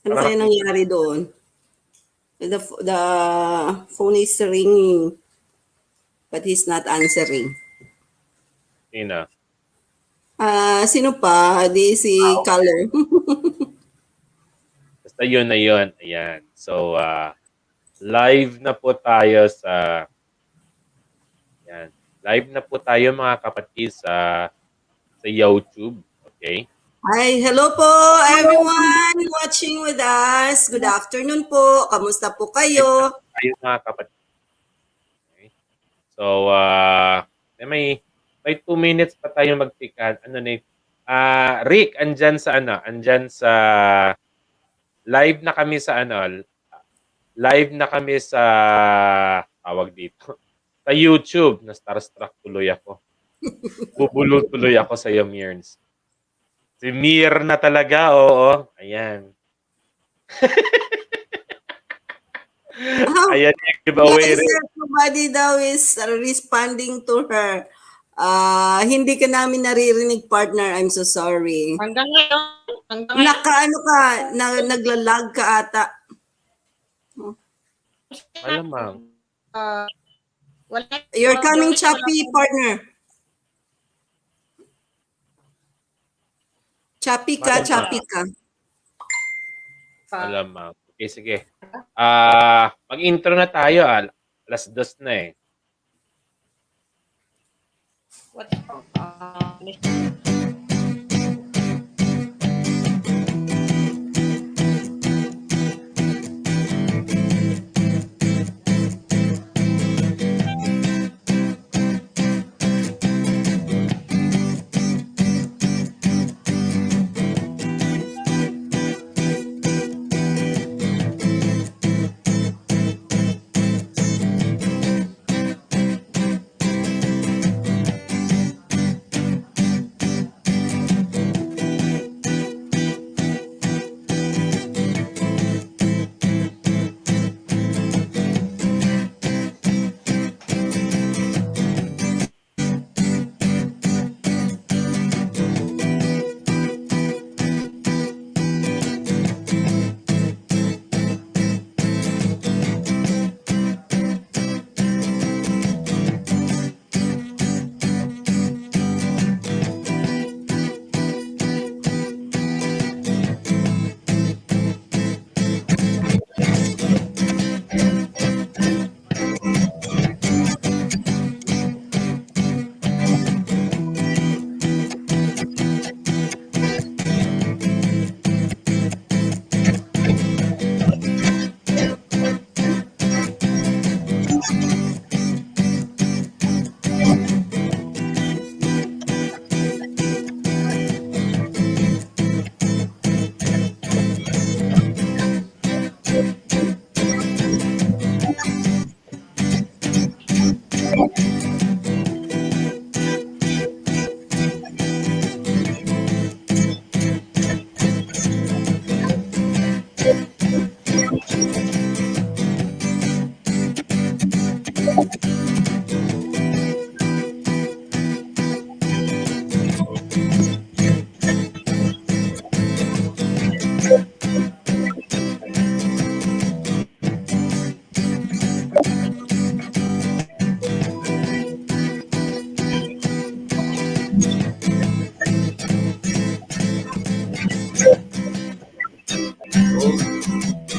Ano kaya nangyari doon? The phone is ringing, but he's not answering. Sino? Sino pa? Di si Color. Basta yun na yun. Ayan. So, live na po tayo sa... Ayan. Live na po tayo mga kapatid sa YouTube. Okay? Hi, hello po everyone watching with us. Good afternoon po. Kamusta po Live na kayo? po tayo mga kapatid. Okay? So, may 2 minutes pa tayo magtikan. Rick, andyan sa live na kami sa live na kami sa tawag dito. Sa YouTube, na starstruck tuloy ako. Bubulol tuloy ako sa iyo, Mierns. Si Mir na talaga, oo. Ayan. Ayan yung giveaway. Yes, everybody daw is responding to her. Hindi ka namin naririnig, partner. I'm so sorry. Hanggang ngayon. Nakaano ka, naglalag ka ata. Malamang. You're coming choppy, partner. Choppy ka. Malamang. Okay, sige. Mag-intro na tayo. Alas 2 na eh.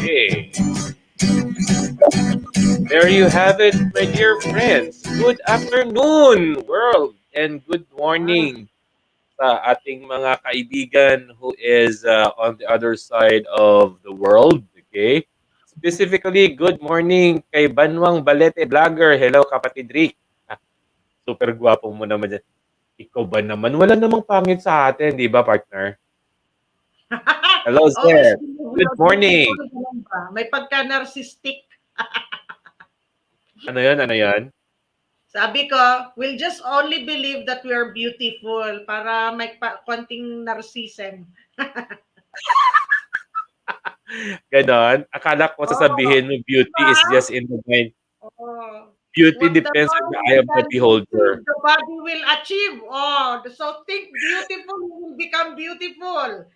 Okay. There you have it, my dear friends. Good afternoon, world, and good morning sa ating mga kaibigan who is on the other side of the world. Okay? Specifically, good morning kay Banwang Balete Vlogger. Hello, kapatid Rick. Super gwapo mo naman dyan. Ikaw ba naman? Wala namang pangit sa atin, di ba, partner? Hello, sir. Good morning. May pagka-narcissistic. Ano yan? Sabi ko, we'll just only believe that we are beautiful para may konting narcissism. Ganon. Akala ko sasabihin mo beauty is just in the mind. Beauty depends on the eye of the beholder. The body will achieve. So think beautiful, you will become beautiful.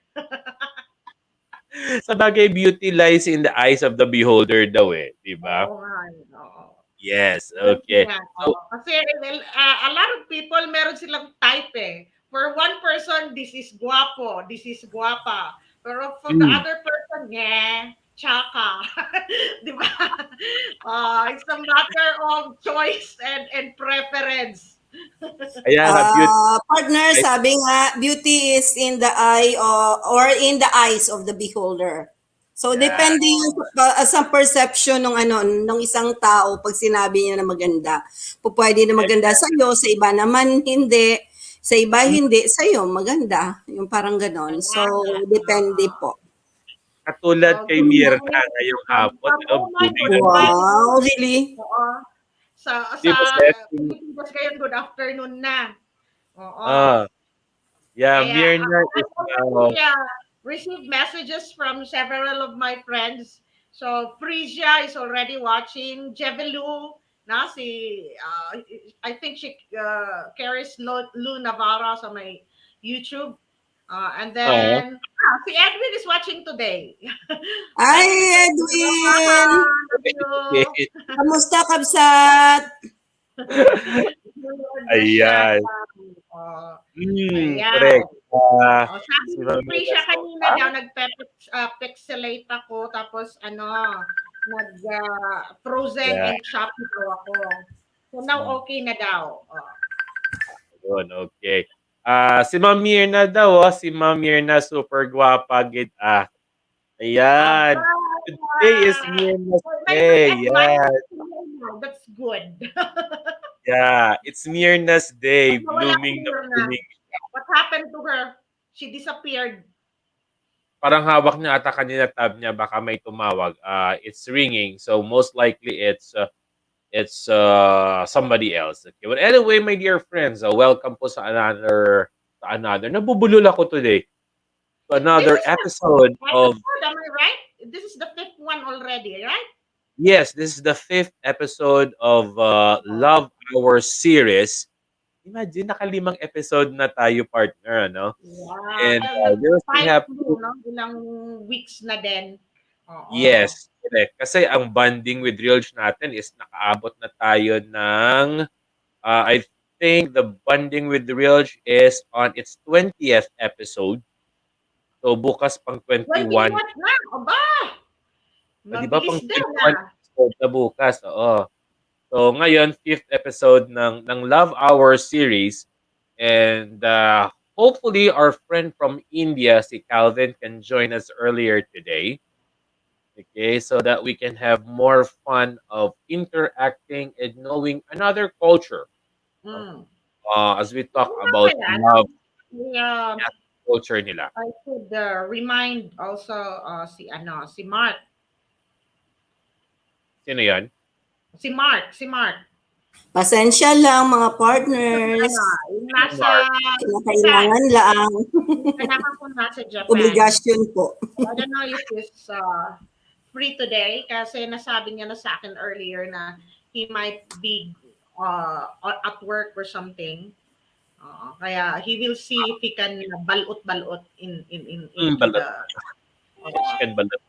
Sabagay, beauty lies in the eyes of the beholder daw eh, di ba? Oo nga, oo. Yes, Yun okay. nga, So, oo. Kasi well, a lot of people meron silang type eh. For one person, this is guwapo, this is guwapa. Pero for the mm, other person, yeah, tsaka. Di ba? It's a matter of choice and preference. kaya nga, beauty Partner, lies. sabi nga, beauty is in the eye or in the eyes of the beholder. So Yeah, depende yun sa perception ng ng isang tao pag sinabi niya na maganda. Pwede na maganda sa iyo, sa iba naman hindi. Sa iba mm, hindi, sa iyo maganda. Yung parang ganon. So Kaya nga, depende po. katulad So, kay good Mirna morning. ngayong hapon, Oh my, blooming good na blooming. morning. Wow, really? Oo. Di Sa ba, Seth? Pilipinas ngayon, good afternoon na. Oo. Ah, yeah, Kaya Mirna is I've now, already received messages from several of my friends. So Frisia is already watching. Jevelu, na si I think she carries Lou Navarra sa my YouTube. And oh, then si Edwin is watching today. Ay, Edwin is watching. Hello, Mama. Edwin! Love you. Kamusta, Kabsat? Lord bless siya. ayan. Ayan. Correct. Ah, Sabi si ni Mami Prisha kanina Nasota. daw nagpe-pixelate ako tapos frozen Yeah, and choppy daw ako. So now mm, okay na daw. yun, okay. Si Ma'am Mirna daw, si Ma'am Mirna super gwapa gid ah. Aba, Ayan. Today is Mirna's may Day. advice Yeah, now. That's good. yeah. It's Mirna's Day. Nawala si Blooming na Mirna. blooming. What happened to her? She disappeared. Parang hawak niya ata kanina tab niya, baka may tumawag. It's ringing. So most likely it's somebody else. Okay. Well, anyway, my dear friends, welcome po sa another. Nabubulol ako today. To This another is the episode of episode, am I right? This is the fifth one already, right? yes, this is the fifth episode of Love Hour series. Imagine nakalimang episode na tayo partner, ano? Yeah, And the we're still time happy. flew, no? Ilang weeks na din. Oo. Yes, correct. Kasi ang bonding with Reels natin is nakaabot na tayo ng I think the bonding with Reels is on its 20th episode. So bukas pang 20 21. what na? Aba! Di ba pang Mabilis din 21 episode na bukas? Oo. So ngayon, fifth episode ng Love Hour series. And hopefully our friend from India, si Calvin, can join us earlier today. Okay, so that we can have more fun of interacting and knowing another culture. No? Mm. As we talk Ano about kaya, no? love Yeah, culture nila. I could remind also si Mark. Sino yan? Si Mark. Pasensya lang mga Yung partners. yung nasa Japan. Kailangan lang. Kailangan ko nasa Japan. Obligasyon po. I don't know if he's free today kasi nasabi niya na sa akin earlier na he might be at work or something. Kaya he will see if he can balot-balot into Balot. the Chicken balot.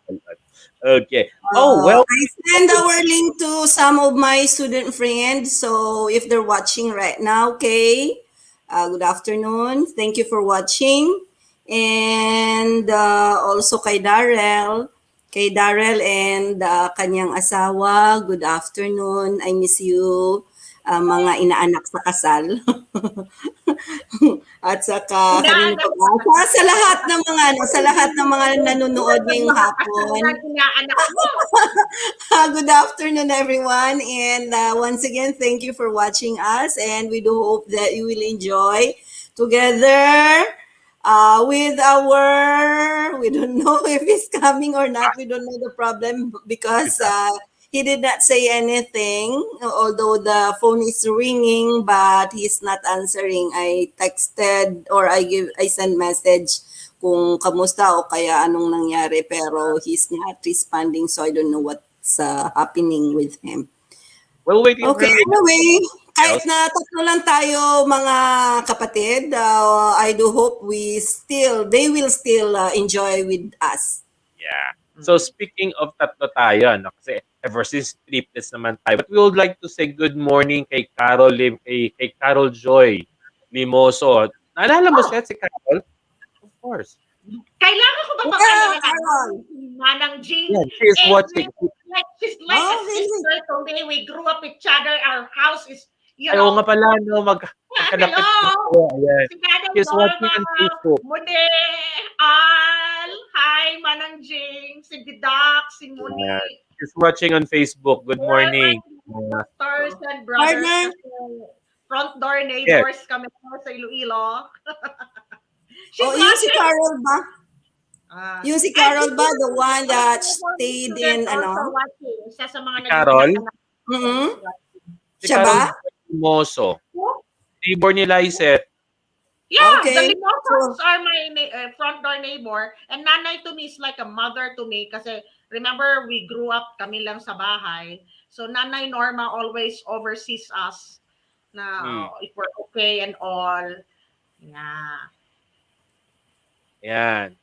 Okay. Well. I send our link to some of my student friends. So if they're watching right now, okay, good afternoon. Thank you for watching. And also kay Darrell. Kay Darrell and kanyang asawa, good afternoon. I miss you, mga inaanak sa kasal. At saka kanino pa sa lahat ng mga sa lahat ng mga nanonood ngayong hapon. Inaanak mo. Good afternoon everyone, and once again thank you for watching us, and we do hope that you will enjoy together with we don't know if he's coming or not. We don't know the problem because he did not say anything, although the phone is ringing, but he's not answering. I texted or I sent message kung kamusta o kaya anong nangyari, pero he's not responding, so I don't know what's happening with him. Well, waiting Okay, for anyway, kahit na tatlo lang tayo mga kapatid, I do hope they will still enjoy with us. Yeah. So Mm. speaking of tatlo tayo, no, kasi ever since triplets naman tayo, but we would like to say good morning kay Carol Lim, kay Carol Joy Limoso. Naalala mo Oh, siya, si Carol? Of course. kailangan ko ba Yeah, pag-alala namin Carol. si Manang Jing? Yeah, she is Every watching. like she's like a Oh, really? sister to me. We grew up each other. Our house is, you Ay, oo nga know, pala, no, hello. magkalapit na po. Ayan. Si Manang She's watching Norma, on Facebook. Mune, Al, hi, Manang Jing, si Didak, si Yeah. Muni. She's watching on Facebook. Good They are my morning. sisters and brothers Partner? kasi front door Yes. neighbors kami sa Iloilo. She's Oh, yung si watching. Carol ba? Yung si And Carol ba, the one that before stayed student in, also ano? watching. Isa sa Si mga naging Carol. pinaka Mm-hmm. Si Siya Carol ba? Limoso. Neighbor ni Lysette. Yeah, the Okay. Limosas So, are my front door neighbor. And nanay to me is like a mother to me kasi remember we grew up kami lang sa bahay. So nanay Norma always oversees us na Hmm. if we're okay and all. Yeah. Yan.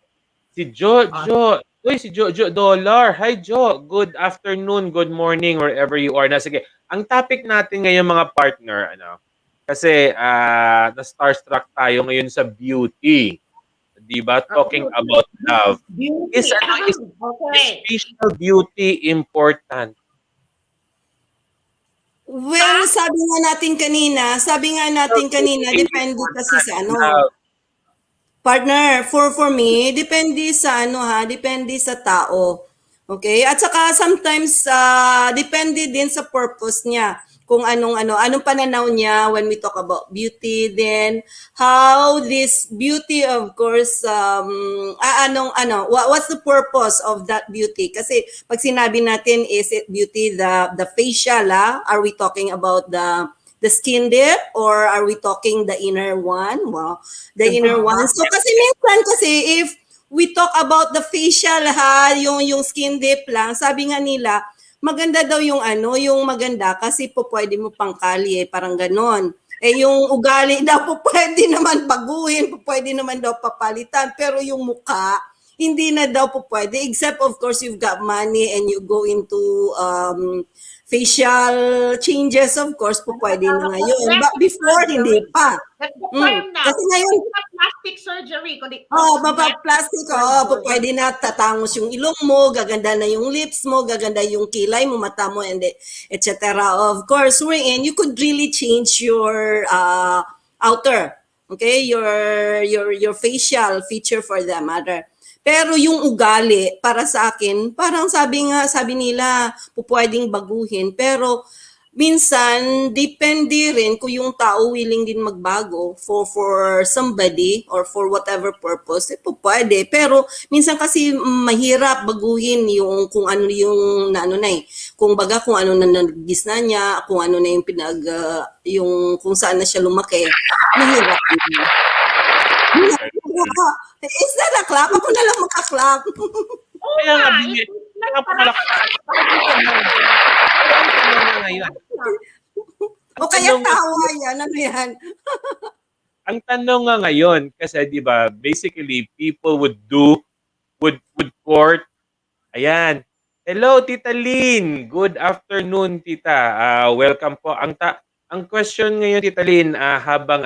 Si Jo, Uh, Jo. Uy, si Jo Dollar. Hi, Jo. Good afternoon, good morning, wherever you are. Na, sige, ang topic natin ngayon, mga partner, ano, kasi na-starstruck tayo ngayon sa beauty. Di ba? Talking beauty. about love. Is, Beauty. ano, is Okay. facial beauty important? well, Sa sabi nga Facial natin kanina, beauty depende kasi important sa in ano. love. Partner, for me, depende sa ano ha, depende sa tao. Okay? At saka sometimes depende din sa purpose niya. Kung anong pananaw niya when we talk about beauty, then how this beauty, of course, what's the purpose of that beauty? Kasi pag sinabi natin, is it beauty the facial, are we talking about the skin dip, or are we talking the inner one? Wow, the inner one. So kasi minsan kasi if we talk about the facial yung skin dip lang, sabi nga nila, maganda daw yung yung maganda kasi po pwede mo pangkali parang ganon. Eh yung ugali daw po pwede naman baguhin, po pwede naman daw papalitan, pero yung mukha, hindi na daw po pwede, except of course you've got money and you go into facial changes, of course po pwede na ngayon. But cosmetic before, hindi surgery. pa. That's the term Kasi now. ngayon, Hindi na plastic surgery, kundi cosmetic mapaplastic, surgery. pwede na tatangos yung ilong mo, gaganda na yung lips mo, gaganda yung kilay mo, mata mo, and etc. Of course, wherein you could really change your outer, okay, your facial feature for that matter. Pero yung ugali, para sa akin, parang sabi nila, pwedeng baguhin. Pero minsan, depende rin kung yung tao willing din magbago for somebody or for whatever purpose, pwede. Pero minsan kasi mahirap baguhin yung kung ano yung kung baga kung ano na nagis na niya, kung ano na yung yung kung saan na siya lumaki. Mahirap din. Is that a clap? Ako na lang makaklap. Oo Kaya nga, nga, bini, it's kaya like nga pumalakpakan. Pero ang tanong, pero ang tanong nga ngayon, ang O kaya tanong nga tawa yan. Ano yan? ang tanong nga ngayon, kasi di ba, basically, people would court. Ayan. Hello, Tita Lynn. Good afternoon, Tita. Welcome po. Ang question ngayon, Tita Lynn, habang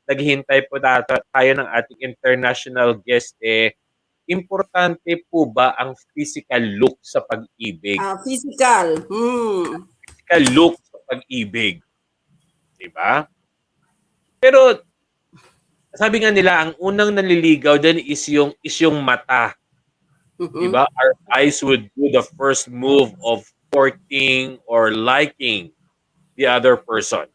naghihintay po tayo ng ating international guest, importante po ba ang physical look sa pag-ibig? Physical. Physical look sa pag-ibig. Diba? Pero sabi nga nila, ang unang naliligaw din is yung mata. Mhm. Diba? Our eyes would do the first move of courting or liking the other person.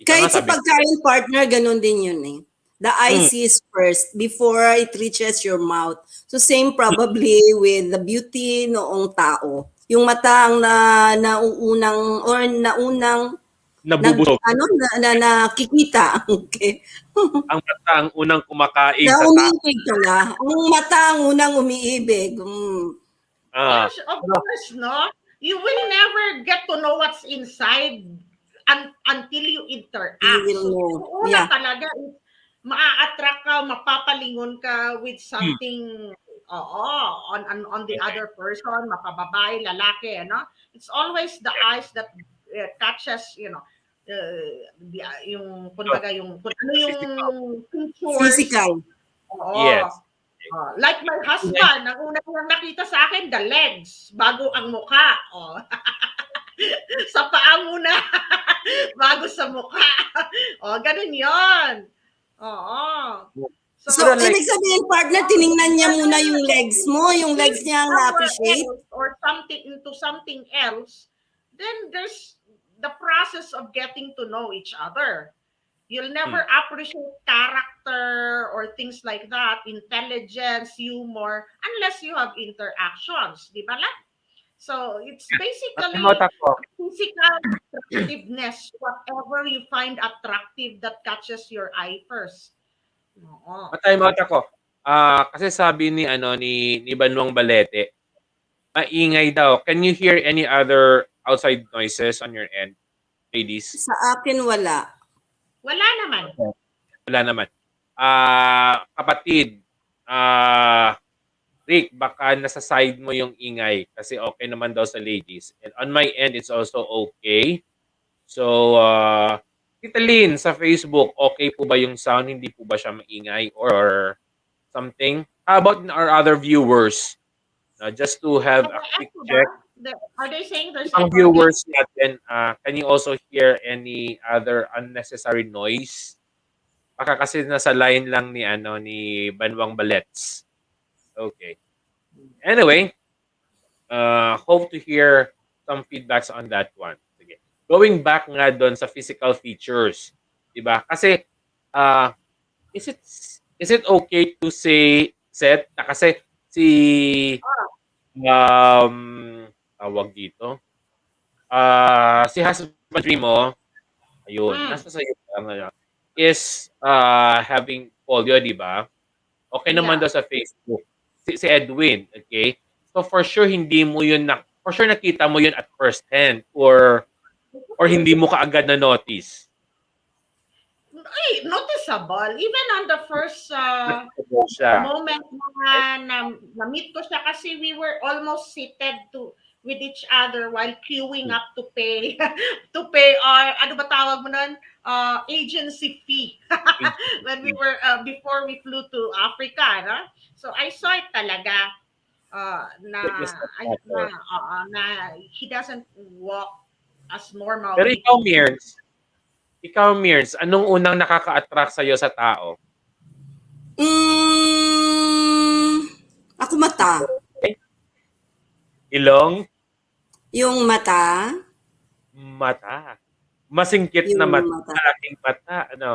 Ika nga Kahit sa sabi, pagkain partner, ganun din yun eh. The eye hmm, sees first before it reaches your mouth. So same probably with the beauty noong tao. Yung mata ang nauunang or naunang nabubusog. nakikita. Okay. Ang mata ang unang kumakain Na sa tao. umiibig pala. Ang mata ang unang umiibig. Ah, yes, of course, no? You will never get to know what's inside until you You interact. will So, know. una Yeah. talaga, maa-attract ka, mapapalingon ka with hmm, something Oo, on the Okay. other person, mapababae, lalaki, ano? It's always the eyes that catches, yung So, kumbaga yung kung ano the yung physical. features. Physical. Oo. Yes. Okay. Like my Ingay. husband, ang una niyang nakita sa akin, the legs, bago ang mukha. Oh. Sa paa muna, bago sa mukha. Oh, ganun yon. Oo. So, Pero So, like, ibig sabihin, partner, oh, tiningnan niya muna whether yung it legs is mo, yung legs shift niya ang somewhere na-appreciate. else or something into something else, then there's the process of getting to know each other. You'll hmm, never appreciate character or things like that, intelligence, humor, unless you have interactions, di ba? So it's matimot basically ako. physical attractiveness, whatever you find attractive that catches your eye first. Oo. Ma-time out ako. Kasi sabi ni ano ni Banwang Balete, maingay daw. Can you hear any other outside noises on your end, ladies? Sa akin, wala. Wala naman. Okay. Wala naman. Kapatid, Rick, baka nasa side mo yung ingay kasi okay naman daw sa ladies. And on my end, it's also okay. So, Tita Lynn, sa Facebook, okay po ba yung sound? Hindi po ba siya maingay or something? How about our other viewers? Just to have May a quick echo ba? check. Are they saying there's Ang echo again? viewers natin, can you also hear any other unnecessary noise? Baka kasi nasa line lang ni ano ni Banwang Balets. Okay. Anyway, hope to hear some feedbacks on that one. Sige. Going back nga doon sa physical features, 'di ba? Kasi uh, is it is it okay to say set na kasi si um tawag dito si husband dream mo ayun Mm, nasa sayo lang ano, is having polio, 'di ba? Okay naman yeah. daw sa Facebook. Si Edwin, okay? So for sure hindi mo 'yun na for sure nakita mo 'yun at first hand or hindi mo kaagad na notice. Ay, noticeable. Even on the first Nagtago siya. moment Right? na-meet ko siya kasi we were almost seated with each other while queuing Hmm. up to pay to pay our ano ba tawag mo nun? Agency fee when we were before we flew to Africa, no? So I saw it talaga na Witness that matter. na he doesn't walk as normal Pero he ikaw, Mears, anong unang nakaka-attract sa'yo sa tao? Mm, ako mata. Eh, ilong, Yung mata. mata. Masingkit na Yung mata, mata. malaking mata, ano?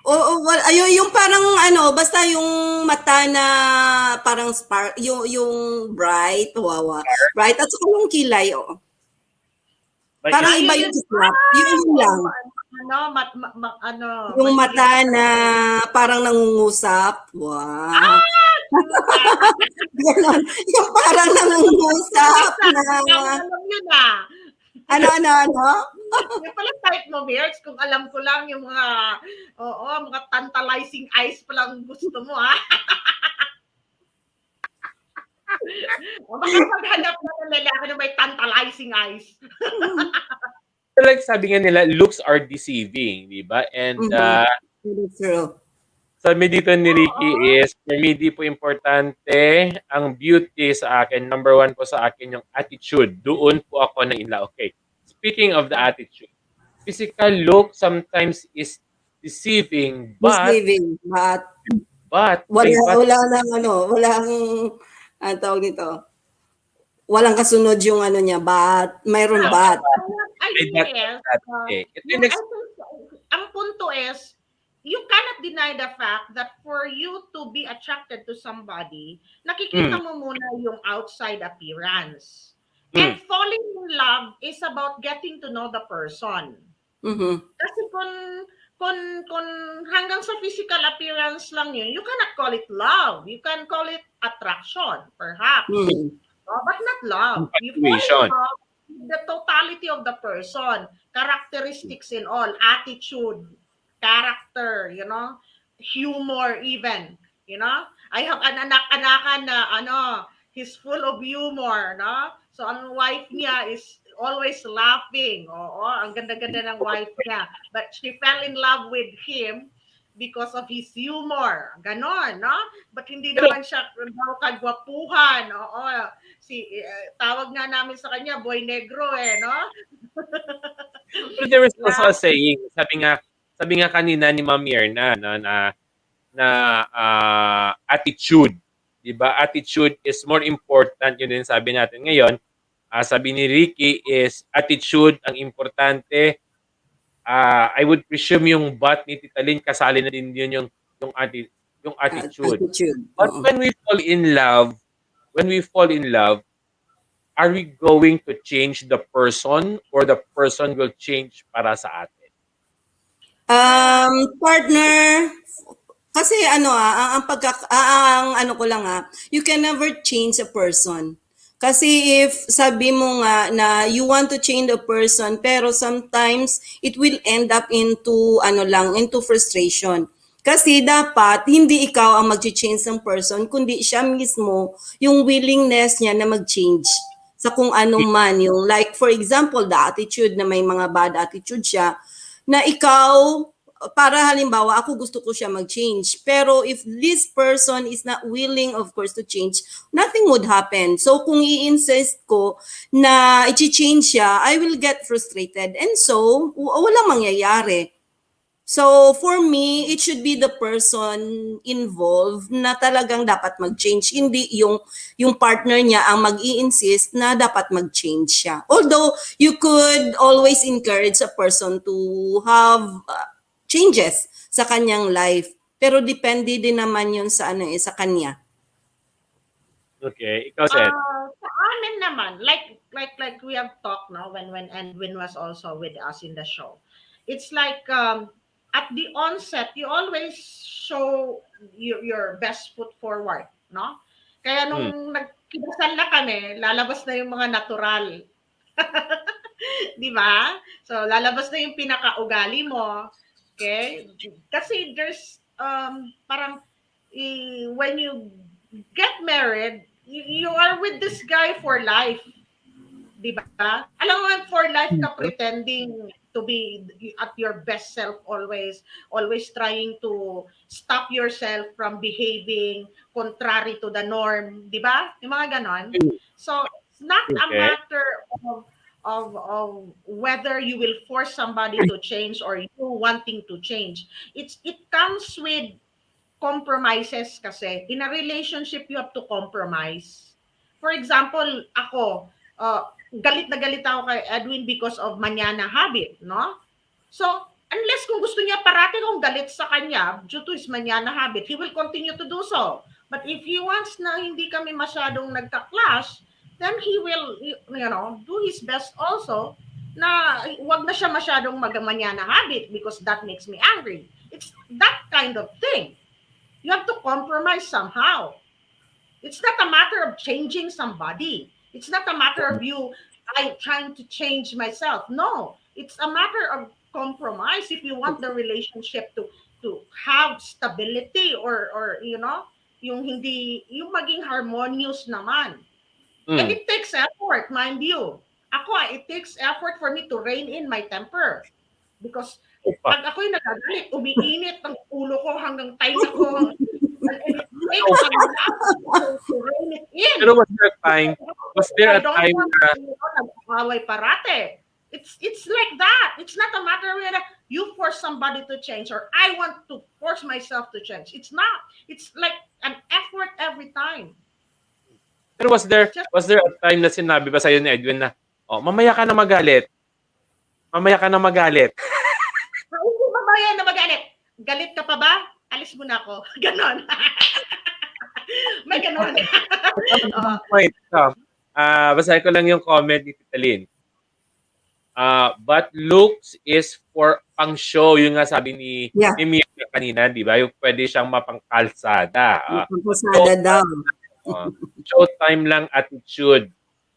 Oo, ayun, yung parang ano, basta yung mata na parang spark, yung bright, wawa. Bright, at saka yung kilay, oo. May Parang is iba ayun yung yun kislap. Yun lang. ano ano Yung may mata ano na parang nangungusap. Wow. cute Ganon. Yung parang nangungusap Lisa, na, alam yun ah. ano? Yung pala type mo, Merz, kung alam ko lang yung mga, oo, mga tantalizing eyes pa lang gusto mo, ha? O baka maghanap na ng lalaki na may tantalizing eyes. like sabi nga nila, looks are deceiving, di ba? And Mhm. That's true. sabi dito ni Ricky Oo. is, for me, di po importante ang beauty sa akin. Number one po sa akin yung attitude. Doon po ako na inla. Okay. Speaking of the attitude, physical look sometimes is deceiving, Misleading, but, wala may but, wala ng ano, walang anong tawag nito, walang kasunod yung ano niya, mayroon no, but. What I may think but is, that. Okay. Ito yung I next, think, ang punto is, you cannot deny the fact that for you to be attracted to somebody, nakikita mm, mo muna yung outside appearance. mm, And falling in love is about getting to know the person. Mhm. Kasi kung hanggang sa physical appearance lang yun, you cannot call it love. You can call it attraction, perhaps. Mhm. But not love. You fall in infatuation. love with the totality of the person, characteristics in all, attitude, character, humor even, I have an anak-anakan na ano, he's full of humor, no? So ang wife niya is always laughing. Oo, ang ganda-ganda ng wife niya. But she fell in love with him because of his humor. Ganon, no? But hindi Pero, naman siya daw kagwapuhan. Oo, tawag nga namin sa kanya, boy negro eh, no? pero there is Na, also a saying, sabi nga kanina ni Ma'am Myrna na attitude. 'Di ba? Attitude is more important, yun din sabi natin ngayon. Sabi ni Ricky is attitude ang importante. I would presume yung butt ni Tita Lynn kasali na din yun yung attitude. Attitude. But Oo. when we fall in love, are we going to change the person or the person will change para sa atin? ah, Partner, kasi ano ang ano ko lang you can never change a person. Kasi if sabi mo nga na you want to change a person, pero sometimes it will end up into into frustration. Kasi dapat hindi ikaw ang mag-change ng person, kundi siya mismo yung willingness niya na mag-change sa kung ano man yung, like for example, the attitude na may mga bad attitude siya, na ikaw, para halimbawa, ako gusto ko siya mag-change. Pero if this person is not willing, of course, to change, nothing would happen. So kung i-insist ko na i-change siya, I will get frustrated. And so, walang mangyayari. So for me, it should be the person involved na talagang dapat mag-change, hindi yung partner niya ang mag-i-insist na dapat mag-change siya. Although you could always encourage a person to have changes sa kanyang life, pero depende din naman 'yun sa sa kanya. Okay, ikaw Seth. sa amin naman, like we have talked now when Edwin was also with us in the show. It's like at the onset, you always show your best foot forward, no? Kaya Hmm. nung nagkidasal na kami, lalabas na yung mga natural. Di ba? So, lalabas na yung pinaka-ugali mo. Okay? Kasi there's, parang, when you get married, you are with this guy for life. Di ba? Alam mo, for life ka pretending to be at your best self always, always trying to stop yourself from behaving contrary to the norm. Di ba? Yung mga ganon. So, it's not a Okay. matter of whether you will force somebody to change or you wanting to change. It comes with compromises kasi. In a relationship, you have to compromise. For example, ako, galit na galit ako kay Edwin because of manyana habit, no? So, unless kung gusto niya parati kong galit sa kanya due to his manyana habit, he will continue to do so. But if he wants na hindi kami masyadong nagka-clash, then he will, do his best also na wag na siya masyadong mag-manyana habit because that makes me angry. It's that kind of thing. You have to compromise somehow. It's not a matter of changing somebody. It's not a matter of you I trying to change myself. No, it's a matter of compromise if you want the relationship to have stability or yung hindi yung maging harmonious naman. And Hmm. it takes effort, mind you. It takes effort for me to rein in my temper. Because Opa. pag ako'y nagagalit, umiinit ang ulo ko hanggang tainga ko. And it takes a Opa. lot to rein it in. Pero was there I a don't time want na, to nag-away parate. It's like that. It's not a matter where you force somebody to change or I want to force myself to change. It's not. It's like an effort every time. pero Just was there a time na sinabi ba sa'yo ni Edwin na, oh, mamaya ka na magalit, mamaya ka na magalit. hindi mamaya na magalit. Galit ka pa ba? Alis mo na ako. Ganon. May ganon. Oo. Point. Basahin ko lang yung comment ni Tita Lynn. But looks is for pang show, yung nga sabi Yeah, ni Mia kanina, di ba? Yung pwede siyang mapangkalsada. pasada Show, daw. showtime lang attitude.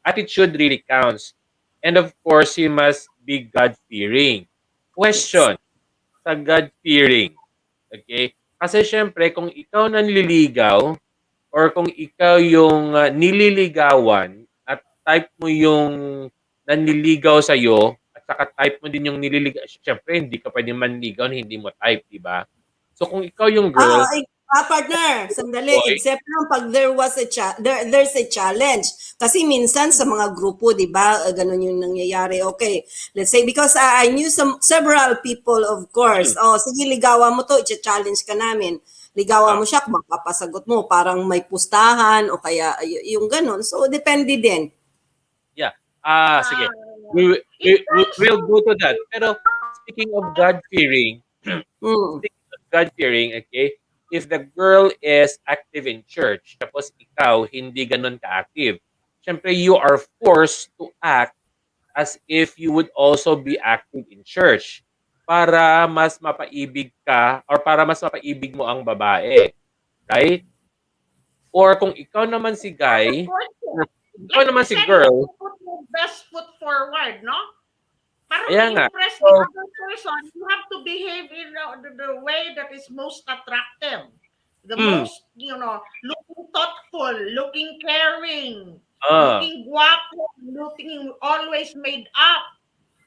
Attitude really counts. And of course, he must be God-fearing. Yes. Question, sa God-fearing. Okay? Kasi syempre, kung ikaw nanliligaw, or kung ikaw yung nililigawan at type mo yung nanliligaw sa'yo at saka type mo din yung nililigaw, syempre hindi ka pwedeng manligaw na hindi mo type, di ba? So kung ikaw yung Oo, girl, partner, sandali. boy, Except lang pag there's a challenge. Kasi minsan sa mga grupo, di ba, ganun yung nangyayari. Okay, let's say, because I knew several people, of course. Oh, sige, ligawan mo to, i-challenge ka namin. Ligawan ah, mo siya, baka pasagot mo, parang may pustahan o kaya yung ganun. So, depende din. yeah. Sige. Uh, it comes We'll to go to that. Pero speaking of God-fearing, Mm. speaking of God-fearing, okay, if the girl is active in church, tapos ikaw hindi ganun ka-active, syempre you are forced to act as if you would also be active in church para mas mapaibig ka or para mas mapaibig mo ang babae, right? Or kung ikaw naman si part of guy, or courtship. kung ikaw Like you naman si said, you have girl, to put your best foot forward, no? Para kaya nga. ma-impress the So, other person, you have to behave in the way that is most attractive. The mm, most, looking thoughtful, looking caring, ah, looking guapo, looking always made up.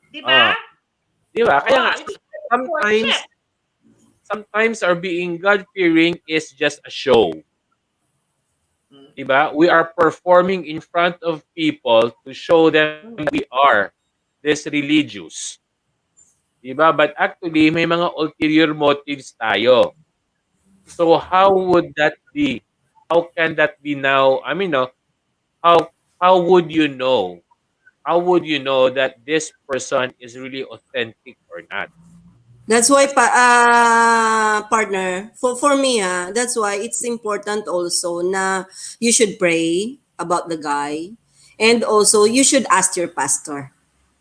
Di ba? ah, di ba? Kaya Oo, nga, it's part of sometimes, courtship. our being God-fearing is just a show. Mm. Di ba? We are performing in front of people to show them Mm. we are this religious. Di ba? But actually, may mga ulterior motives tayo. So how would that be? How can that be now? I mean, no, how would you know? How would you know that this person is really authentic or not? That's why Kasi, partner, for me that's why it's important also na you should pray about the guy, and also you should ask your pastor.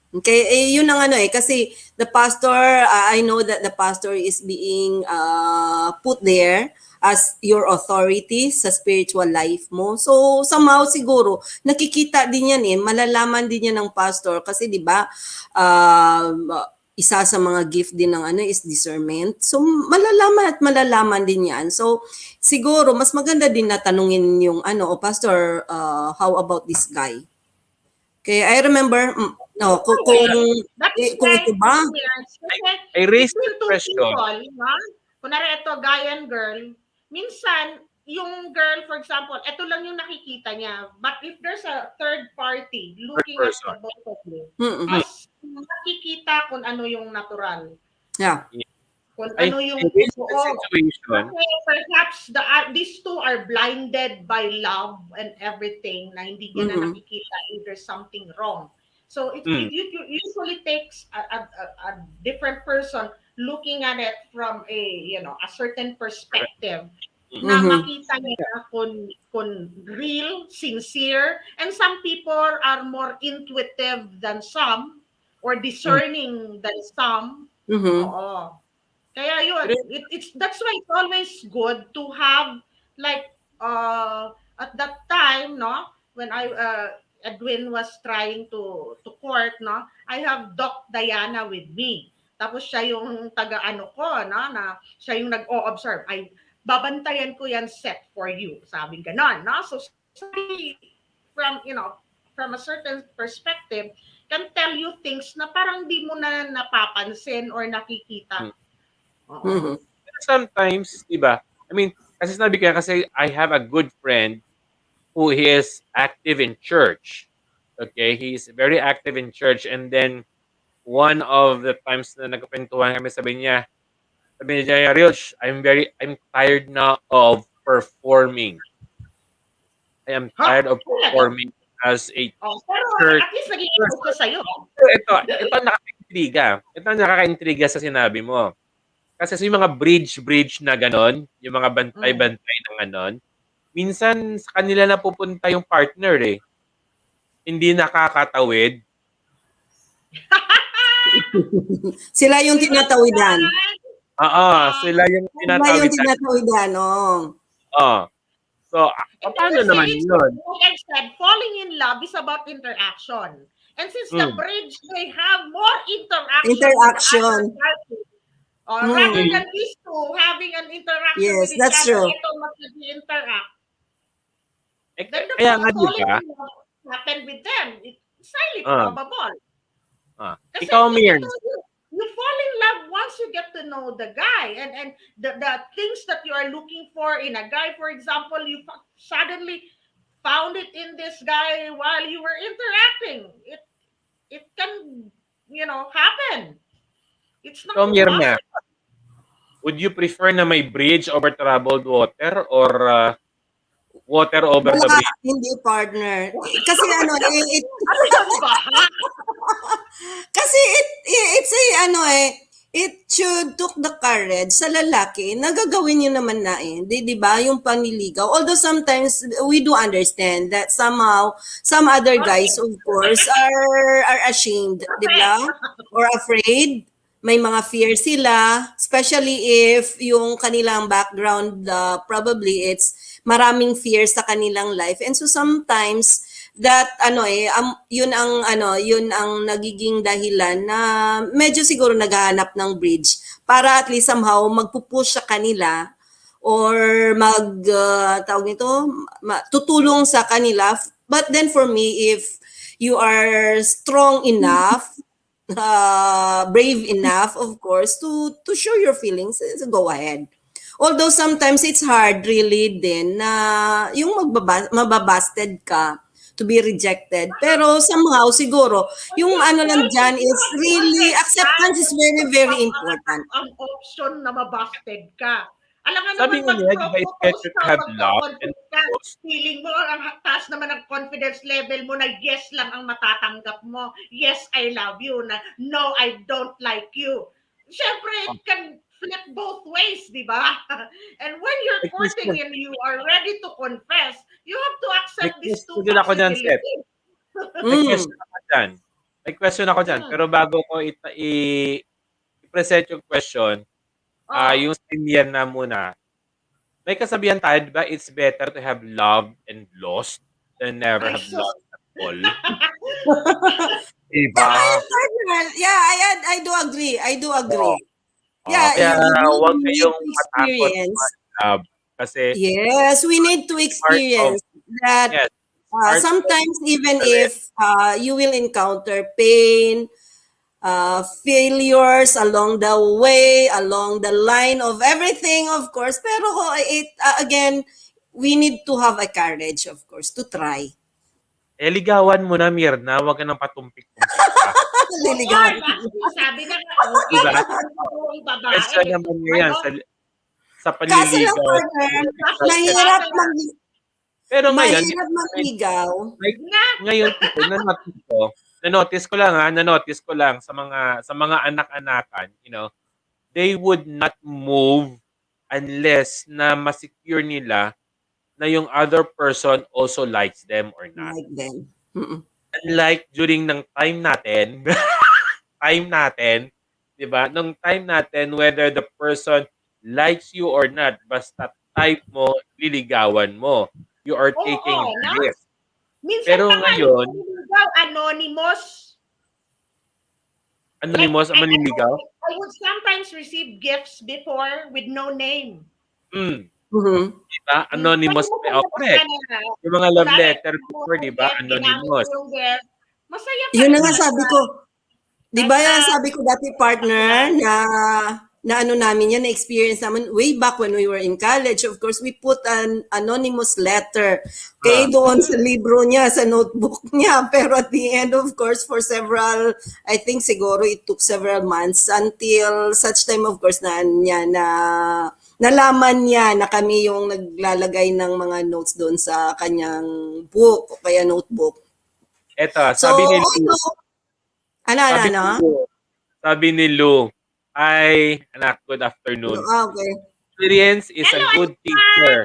Okay, yun ang ano kasi the pastor, I know that the pastor is being put there as your authority sa spiritual life mo. So somehow siguro nakikita din yan malalaman din yan ng pastor kasi 'di ba isa sa mga gift din ng is discernment. So malalaman at malalaman din yan. So siguro mas maganda din na tanungin yung o pastor, how about this guy? Okay, I remember, no, That is kung my ito ba, experience. I, Kasi I raised between the two question. people, no? Kunwari ito, guy and girl, minsan, yung girl, for example, ito lang yung nakikita niya. But if there's a third party Third looking at person. the both of you, mm, Hmm. mas nakikita kung ano yung natural. yeah. Yeah. Kung I, ano I yung raised the totoo. situation. Kasi perhaps these two are blinded by love and everything na hindi niya na Mm-hmm. nakikita either something wrong. So Hmm. it usually takes a different person looking at it from a certain Correct. perspective Hmm. na Mm-hmm. makita niya kung real, sincere, and some people are more intuitive than some or Hmm. discerning than some. Mm-hmm. Oo. Kaya Pero, yun, it's that's why it's always good to have like at that time, no, when Edwin was trying to court, no, I have Doc Diana with me. Tapos siya yung taga-ano ko, no, na siya yung nag-o-observe. Ay, babantayan ko yan set for you. Sabi ganon, no? So somebody from, from a certain perspective can tell you things na parang di mo na napapansin or nakikita. hmm. Oo. Mm-hmm. Pero sometimes, di ba? I mean, kasi sinabi ko yan, kasi I have a good friend who is active in church. Okay? He's very active in church. And then, one of the times na nagkwentuhan kami, sabi niya, Rich, I'm tired na of performing. I am Ha? tired of Talaga? performing as a Oh, pero church at least naging honest person. siya sa'yo. So, ito ang nakakaintriga. Ito ang nakakaintriga sa sinabi mo. Kasi sa yung mga bridge na ganon, yung mga Mm. bantay-bantay ng ganon, minsan sa kanila na pupunta yung partner eh. Hindi nakakatawid. Sila yung Sila tinatawidan. yan. Oo, Oo. sila yung Sila yung tinatawidan. tinatawidan, Oo. So, Hindi paano kasi naman it's yun? like I said, falling in love is about interaction. And since the Mm. bridge, they have more interaction with the other Interaction. party. Rather Mm. Mm. than these two having an interaction with Yes, each that's other, true. ito mas nag-interact. Kaya nga 'di falling ba? in love happened with them. It's highly Ah, probable. Kasi ikaw you get to Mirns, you fall in love once you get to know the guy, and the things that you are looking for in a guy, for example, you suddenly found it in this guy while you were interacting. It can, happen. It's not ikaw Mirna, impossible. would you prefer na may bridge over troubled water or water over the Wala, bridge? hindi partner. Kasi ano, Ano yan ba? kasi it's a ano it should took the courage sa lalaki na gagawin yun naman na di ba? Yung panliligaw. Although sometimes we do understand that somehow some other Okay. guys of course are ashamed, di ba? Correct. Or afraid. May mga fear sila, especially if yung kanilang background probably it's maraming fear sa kanilang life. And so sometimes that yun ang nagiging dahilan na medyo siguro naghahanap ng bridge para at least somehow magpupush sa kanila or tawag nito tutulong sa kanila. But then for me, if you are strong enough, brave enough, of course, to show your feelings, go ahead. Although sometimes it's hard really din na yung mababasted ka to be rejected. Pero somehow siguro But yung you ano lang also dyan you is have to really understand acceptance is that very very ang important. option na mabusted ka. Alam nga Sabi naman nga nila 'di ba it's mag-propose better to ka, have love and magko-confess ka. trust. Feeling mo ang taas naman ng confidence level mo na yes lang ang matatanggap mo. Yes, I love you. Na no, I don't like you. Siyempre, Ah, it can flip both ways, di ba? And when you're may courting question and you are ready to confess, you have to may accept these two question din ako diyan, Seth. possibilities. May Mm. question ako diyan. May question ako diyan, Hmm. pero bago ko i-present yung question, Oh. yung Simian na muna. May kasabihan tayo 'di ba, it's better to have love and lost than never Ay, have sus. love at all. 'Di ba? Tama yung partner. Yeah, I do agree. I do Oo. agree. Oo, Yeah, kaya we huwag need kayong to matakot experience. mag-love kasi Yes, we need to it's part of experience that. yes, it's part of Sometimes even the rest. if you will encounter pain, failures along the way, along the line of everything, of course. Pero again, we need to have a courage, of course, to try. Eh, ligawan mo na Mirna, huwag ka ng patumpik-tumpik pa, Oo, Liligawan. actually, sabi na nga, 'di ba? yung babae, Question naman ngayon ano, sa Kaso lang, panliligaw partner, is trusted mahirap sabi mag pero ngayon mahirap may manligaw. may na, ngayon kasi na-notice ko lang sa mga anak-anakan, they would not move unless na ma-secure nila na yung other person also likes them or not. Like them. Mm-mm. Unlike during ng time natin, time natin, 'di ba? Nung time natin whether the person likes you or not, basta type mo, liligawan mo. You are oo, taking the na, risk. minsan Pero pa nga yung ngayon, manliligaw, anonymous. Like, anonymous ang manliligaw? I would sometimes receive gifts before with no name. Hmm, Mhm. 'di ba? Pero Anonymous pa oh, masaya pa correct. na, Yung mga love kunwari, letter kinuha before, ko 'di yung ba? gift, ginamit ko Anonymous. yung gift, masaya pa Yun na rin nga Hmm. sabi talaga. ko, 'di ba Kahit na sabi ko dati partner bakla. na ano namin yan, na experience namin way back when we were in college. Of course, we put an anonymous letter Ah, doon sa Mm. libro niya, sa notebook niya. Pero at the end, of course, for several, I think siguro it took several months until such time, of course, na nalaman niya na kami yung naglalagay ng mga notes doon sa kanyang book o kaya notebook. eto, So, although, ano, sabi ano? ni Lou, sabi ni Lou, "Hi, anak, good afternoon. Okay. Experience is a Hello, good Anisman! teacher."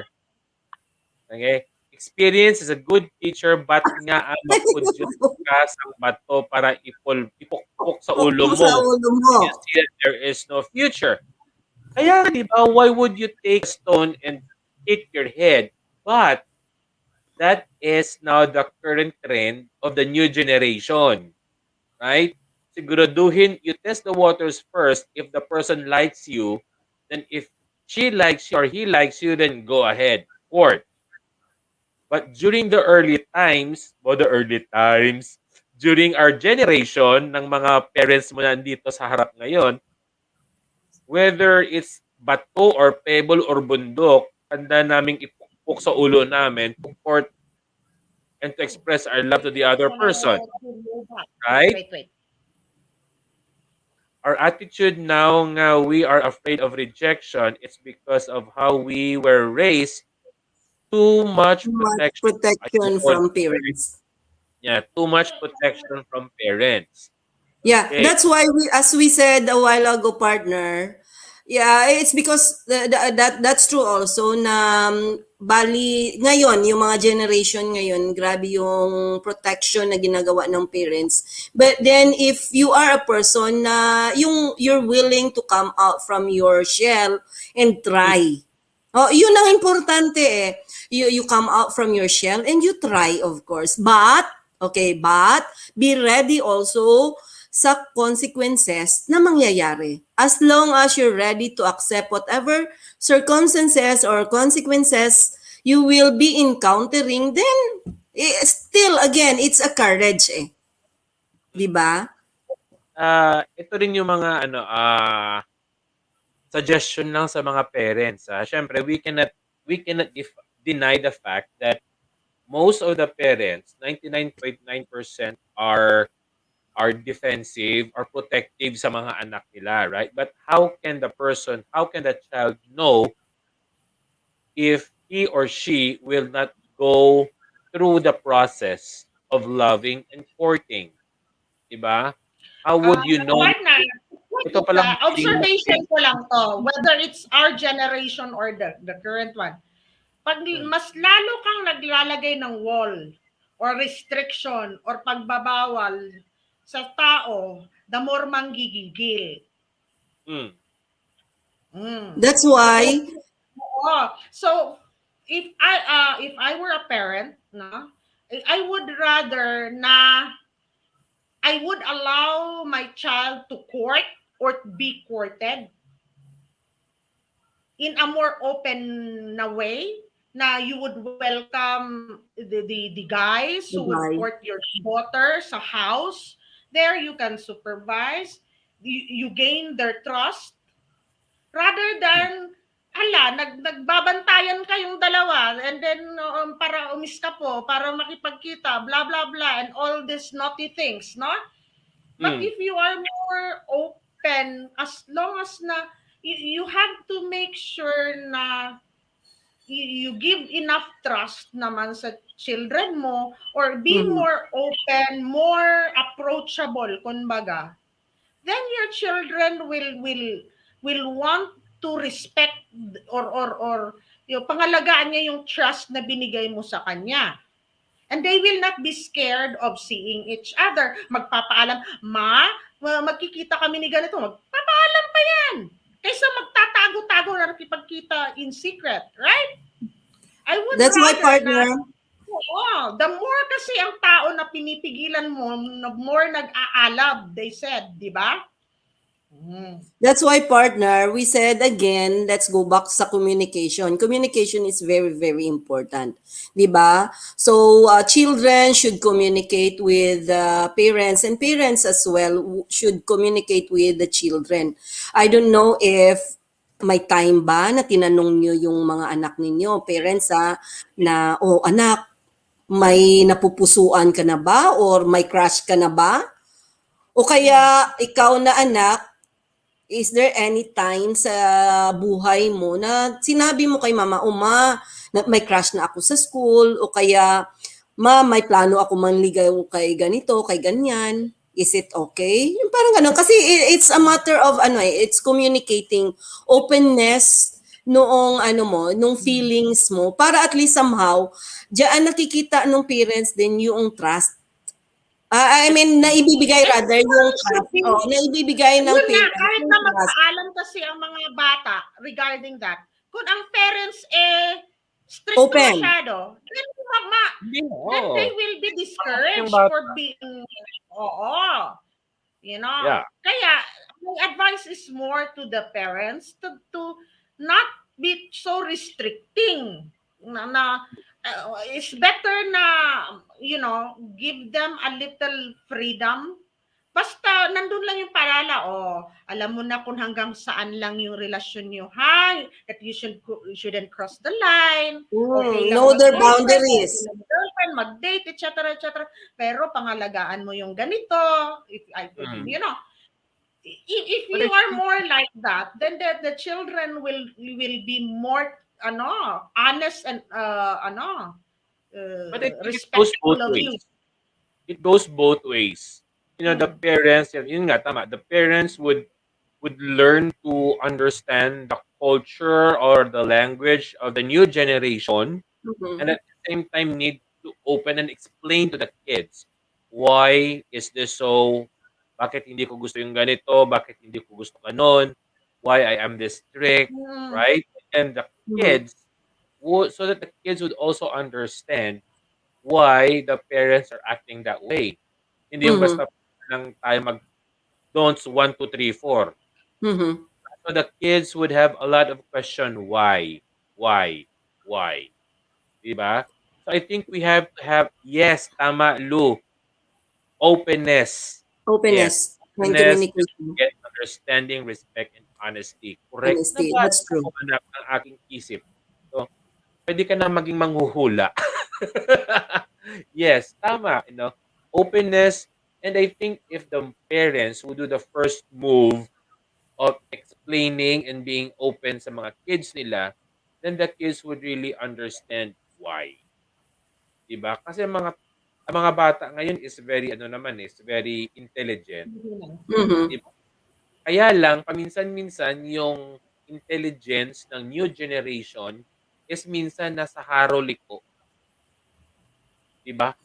Okay? Experience is a good teacher, but nga mapudyos ka sa bato para ipukpok sa ulo Pukpok sa mo. ulo mo. You see that there is no future. Kaya, di ba, why would you take a stone and hit your head? But, that is now the current trend of the new generation. Right? Siguraduhin, you test the waters first. If the person likes you, then if she likes you or he likes you, then go ahead. Court. But during the early times, o the early times, during our generation ng mga parents mo na nandito sa harap ngayon, whether it's bato or pebble or bundok, handa naming ipukpok sa ulo namin to court and to express our love to Wait, the I other wanna person, go back. Wait, right? wait, wait. Our attitude now nga we are afraid of rejection, it's because of how we were raised. Too much Too much protection. protection Ayun. from parents. Yeah, too much protection from parents. Yeah, Okay. that's why we, as we said a while ago, partner. Yeah, it's because that's true also na bali ngayon yung mga generation ngayon, grabe yung protection na ginagawa ng parents. But then if you are a person na yung you're willing to come out from your shell and Mm, try. Oh, yun ang importante eh. You come out from your shell and you try, of course. But, okay, but be ready also sa consequences na mangyayari. As long as you're ready to accept whatever circumstances or consequences you will be encountering, then still, again, it's a courage eh. Di mm. ba? Ito rin yung mga ano, suggestion lang sa mga parents. Siyempre, we cannot deny the fact that most of the parents, 99.9% are defensive or protective sa mga anak nila, right? But how can the child know if he or she will not go through the process of loving and courting, 'di ba? How would you know Partner, what ito is palang feeling observation natin? ko lang to, whether it's our generation or the current one. Pag Hmm, mas lalo kang naglalagay ng wall or restriction or pagbabawal sa tao, the more manggigigil. hmm, Mm. That's So, why, so if I were a parent, no, I would rather na I would allow my child to court or be courted in a more open na way, na you would welcome the guys who the would guy. court your daughter sa house. There you can supervise, you gain their trust rather hmm, than nagbabantayan kayong dalawa and then para umiska para makipagkita, blah blah blah, and all these naughty things, no? But hmm, if you are more open, as long as na you have to make sure na you give enough trust naman sa children mo, or being Mhm. more open, more approachable, kumbaga, then your children will want to respect or yung pangalagaan niya yung trust na binigay mo sa kanya. And they will not be scared of seeing each other. Magpapaalam, ma, magkikita kami ni ganito. Magpapaalam pa yan. Kaysa magtatago-tago na nakipagkita in secret, right? I would That's my rather na, partner. oo, the more kasi ang tao na pinipigilan mo, the more nag-aalab, they said, di ba? Mm. That's why, partner, we said again, let's go back sa communication. Communication is very, very important. Di ba? So, children should communicate with parents, and parents as well should communicate with the children. I don't know if may time ba na tinanong nyo yung mga anak ninyo, parents na, oh anak, may napupusuan ka na ba? Or may crush ka na ba? O Mm. kaya ikaw na anak, is there any time sa buhay mo na sinabi mo kay mama, o ma, may crush na ako sa school, o kaya, ma, may plano ako manligaw kay ganito, kay ganyan. Is it okay? Yung parang ganun. Kasi it's a matter of, it's communicating openness noong nung feelings mo, para at least somehow, diyan nakikita ng parents din yung trust. I it's mean, naibibigay And rather yung moral should trust. be, Oh, naibibigay ng yun nga, parents kahit yung na trust. magpaalam kasi ang mga bata regarding that, kung ang parents stricto Open. masyado, hindi then they oo. will be Bakit yung discouraged bata? for being, oo, Yeah. Kaya, my advice is more to the parents to not be so restricting na it's better na, give them a little freedom. Basta nandun lang yung parala, alam mo na kung hanggang saan lang yung relasyon nyo, ha? That you shouldn't cross the line. Okay lang Know their mag-boyfriend, okay boundaries. lang mag-girlfriend, mag-date, etc., etc. Pero pangalagaan mo yung ganito. If I, Mm. you know, if But you I are think more like that, then the children will be more honest and but I think it goes respectful both of you. ways. It goes both ways. You know, the Mm. parents, yun nga, tama, the parents would learn to understand the culture or the language of the new generation, and Mhm. at the same time need to open and explain to the kids why is this so, bakit hindi ko gusto yung ganito, bakit hindi ko gusto ganon, why I am this strict, Mm. right? And the Mhm. kids would, so that the kids would also understand why the parents are acting that way. Hindi yung Mhm. basta lang tayo mag don'ts 1, 2, 3, 4. Mhm. So the kids would have a lot of question why, why, why, 'di ba? So I think we have to have, yes, tama Lu, openness. Yes, Openness and openness, communication. get understanding, respect, and honesty. Correct Honesty. naman That's ako true. anak ng aking isip. So, pwede ka na maging manghuhula. Yes, tama, openness, and I think if the parents would do the first move of explaining and being open sa mga kids nila, then the kids would really understand why, 'di ba? Kasi ang mga bata ngayon is very ano naman, is very intelligent, 'di Mhm. ba? Kaya lang paminsan-minsan yung intelligence ng new generation is minsan nasa haroliko, 'di ba?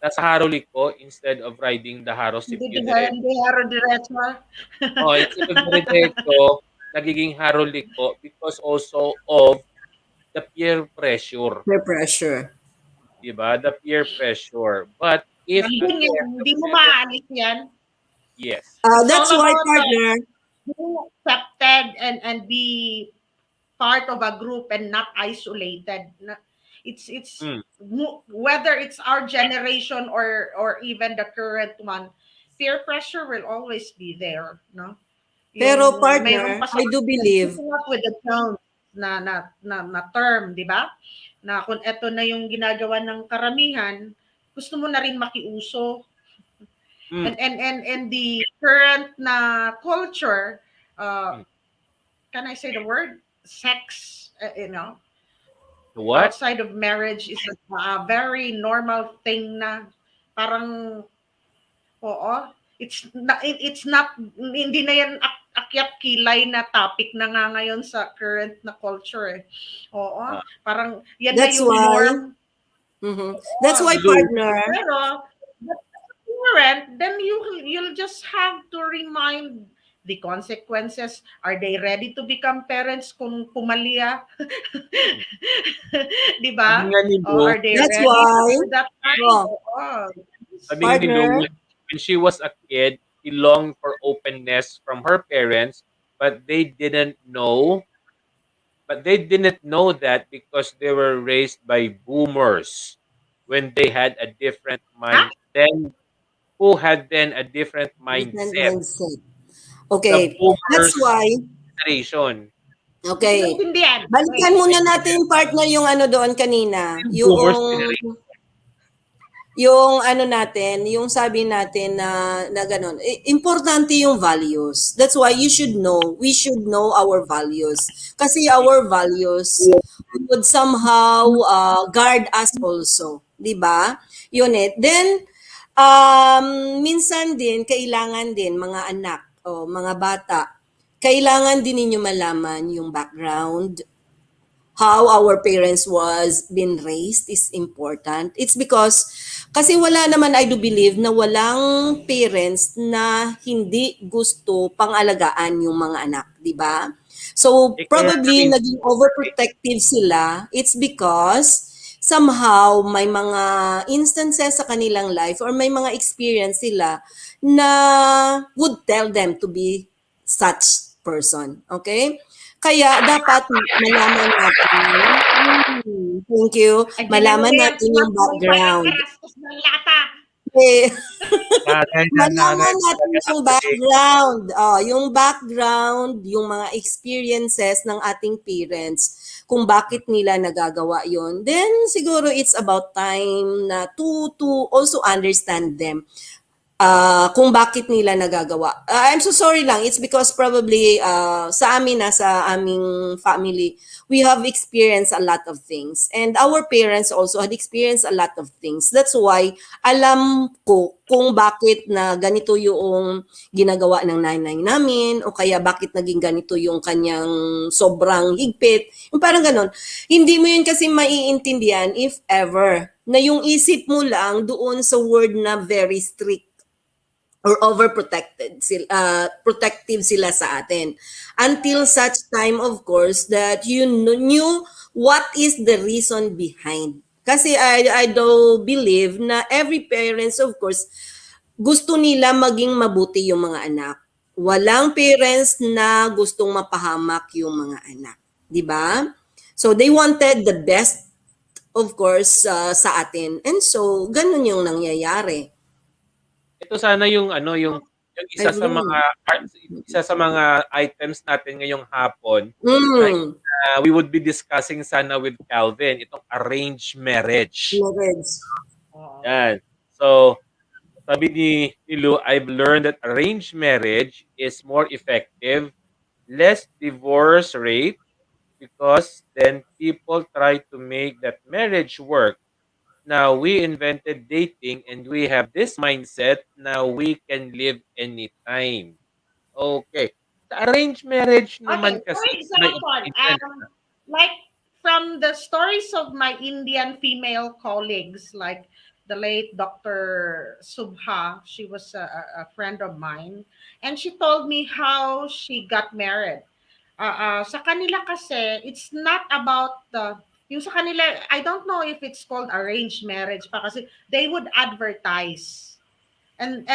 Nasa haroliko instead of riding the Hindi harosipyo di dire. hindi haro diretso. Oh, instead of dire-diretso, nagiging haroliko because also of the peer pressure, Peer pressure. 'di ba? The peer pressure. But if Nandun yan, again the hindi mo parent, maaalis yan. yes. It's all That's why, about partner. being accepted and be part of a group and not isolated. It's Mm. whether it's our generation or even the current one, peer pressure will always be there, no? Pero Yung mayroon partner, pa sa I do believe. keeping up with the Jones na term, di ba? Na kung eto na yung ginagawa ng karamihan, gusto mo na rin makiuso. Mm. And the current na culture, uh, Mm. can I say the word? Sex, The what? outside of marriage is a very normal thing na parang, oo, it's not, hindi na yan akyat kilay na topic na nga ngayon sa current na culture eh. Oo, Uh, parang yan na That's yung why. norm. Mhm. That's Oo. why, Lou, partner. Pero but as a parent, then you'll just have to remind the consequences. Are they ready to become parents kung pumalya? mm, 'Di sabi ba? nga ni Oh, Lou, are they That's ready why. for that time? Oh, Oo. sabi nga ni Lou, partner. when she was a kid, she longed for openness from her parents, but they didn't know that because they were raised by boomers when they had a different Ha? mind then who had then a different Different mindset, mindset. the Okay. That's boomers why. generation. Hindi ko Okay. naintindihan. Wait, Balikan muna wait. natin, partner, yung ano doon kanina. Boomers generation. Yung ano natin, yung sabi natin na gano'n, importante yung values. That's why we should know our values. Kasi our values would somehow guard us also. 'Di ba? Yun eh. Then, minsan din, kailangan din mga anak o mga bata, kailangan din ninyo malaman yung background, how our parents was been raised is important. It's because kasi wala naman, I do believe na walang parents na hindi gusto pangalagaan yung mga anak, di ba? So Eh, kaya nga probably minsan, naging overprotective sila. It's because somehow may mga instances sa kanilang life or may mga experience sila na would tell them to be such person. Okay? Kaya dapat malaman natin Thank you. I Malaman generate natin yung may background. palakarastos ng lata. Eh, Nanay malaman natin talaga yung ako din. background. Yung background, yung mga experiences ng ating parents, kung bakit nila nagagawa yon. Then siguro it's about time na to also understand them, kung bakit nila nagagawa. I'm so sorry lang. It's because probably sa amin na sa aming family, we have experienced a lot of things. And our parents also had experienced a lot of things. That's why alam ko kung bakit na ganito yung ginagawa ng nanay namin o kaya bakit naging ganito yung kanyang sobrang higpit. Yung parang ganon. Hindi mo yun kasi maiintindihan if ever na yung isip mo lang doon sa word na very strict or overprotected sila, protective sila sa atin until such time of course that you knew what is the reason behind, kasi I do believe na every parents of course gusto nila maging mabuti yung mga anak. Walang parents na gustong mapahamak yung mga anak, di ba? So they wanted the best of course sa atin, and so ganun yung nangyayari. Ito sana yung ano, yung Agree. isa sa mga items natin ngayong hapon na Mm. we would be discussing sana with Calvin, itong arranged marriage. Marriage. Oo. Yan. So, sabi ni Lou, I've learned that arranged marriage is more effective, less divorce rate, because then people try to make that marriage work. Now we invented dating and we have this mindset now we can live anytime. Okay. Sa arranged marriage Okay, naman for kasi may example, opinion. like from the stories of my Indian female colleagues, like the late Dr. Subha, she was a friend of mine, and she told me how she got married. Sa kanila kasi, it's not about yung sa kanila, I don't know if it's called arranged marriage pa kasi they would advertise. And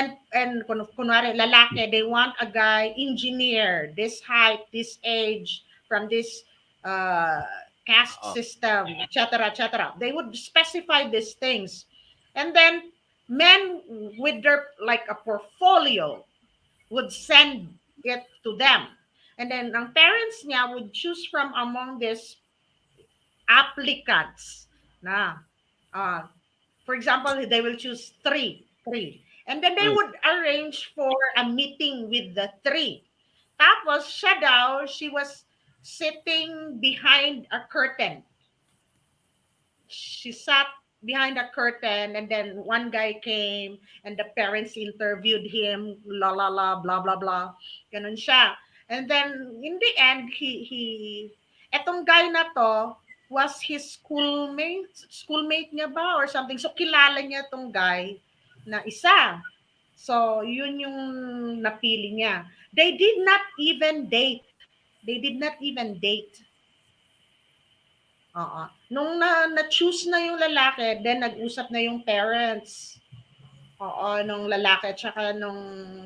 kunwari lalaki, they want a guy engineer, this height, this age, from this uh, caste Oo. system, etc., etc. They would specify these things, and then men with their like a portfolio would send it to them, and then ang parents niya would choose from among these applicants na uh, for example, they will choose three. And then they Mm. would arrange for a meeting with the three. Tapos, siya daw, she was sitting behind a curtain. She sat behind a curtain, and then one guy came and the parents interviewed him, la la la, blah blah blah. Ganun siya. And then in the end, he etong guy na to was his schoolmate niya ba or something. So kilala niya tong guy na isa. So yun yung napili niya. They did not even date. They did not even date. Oo. Nung na-choose na yung lalaki, then nag-usap na yung parents. Oo, nung lalaki at saka nung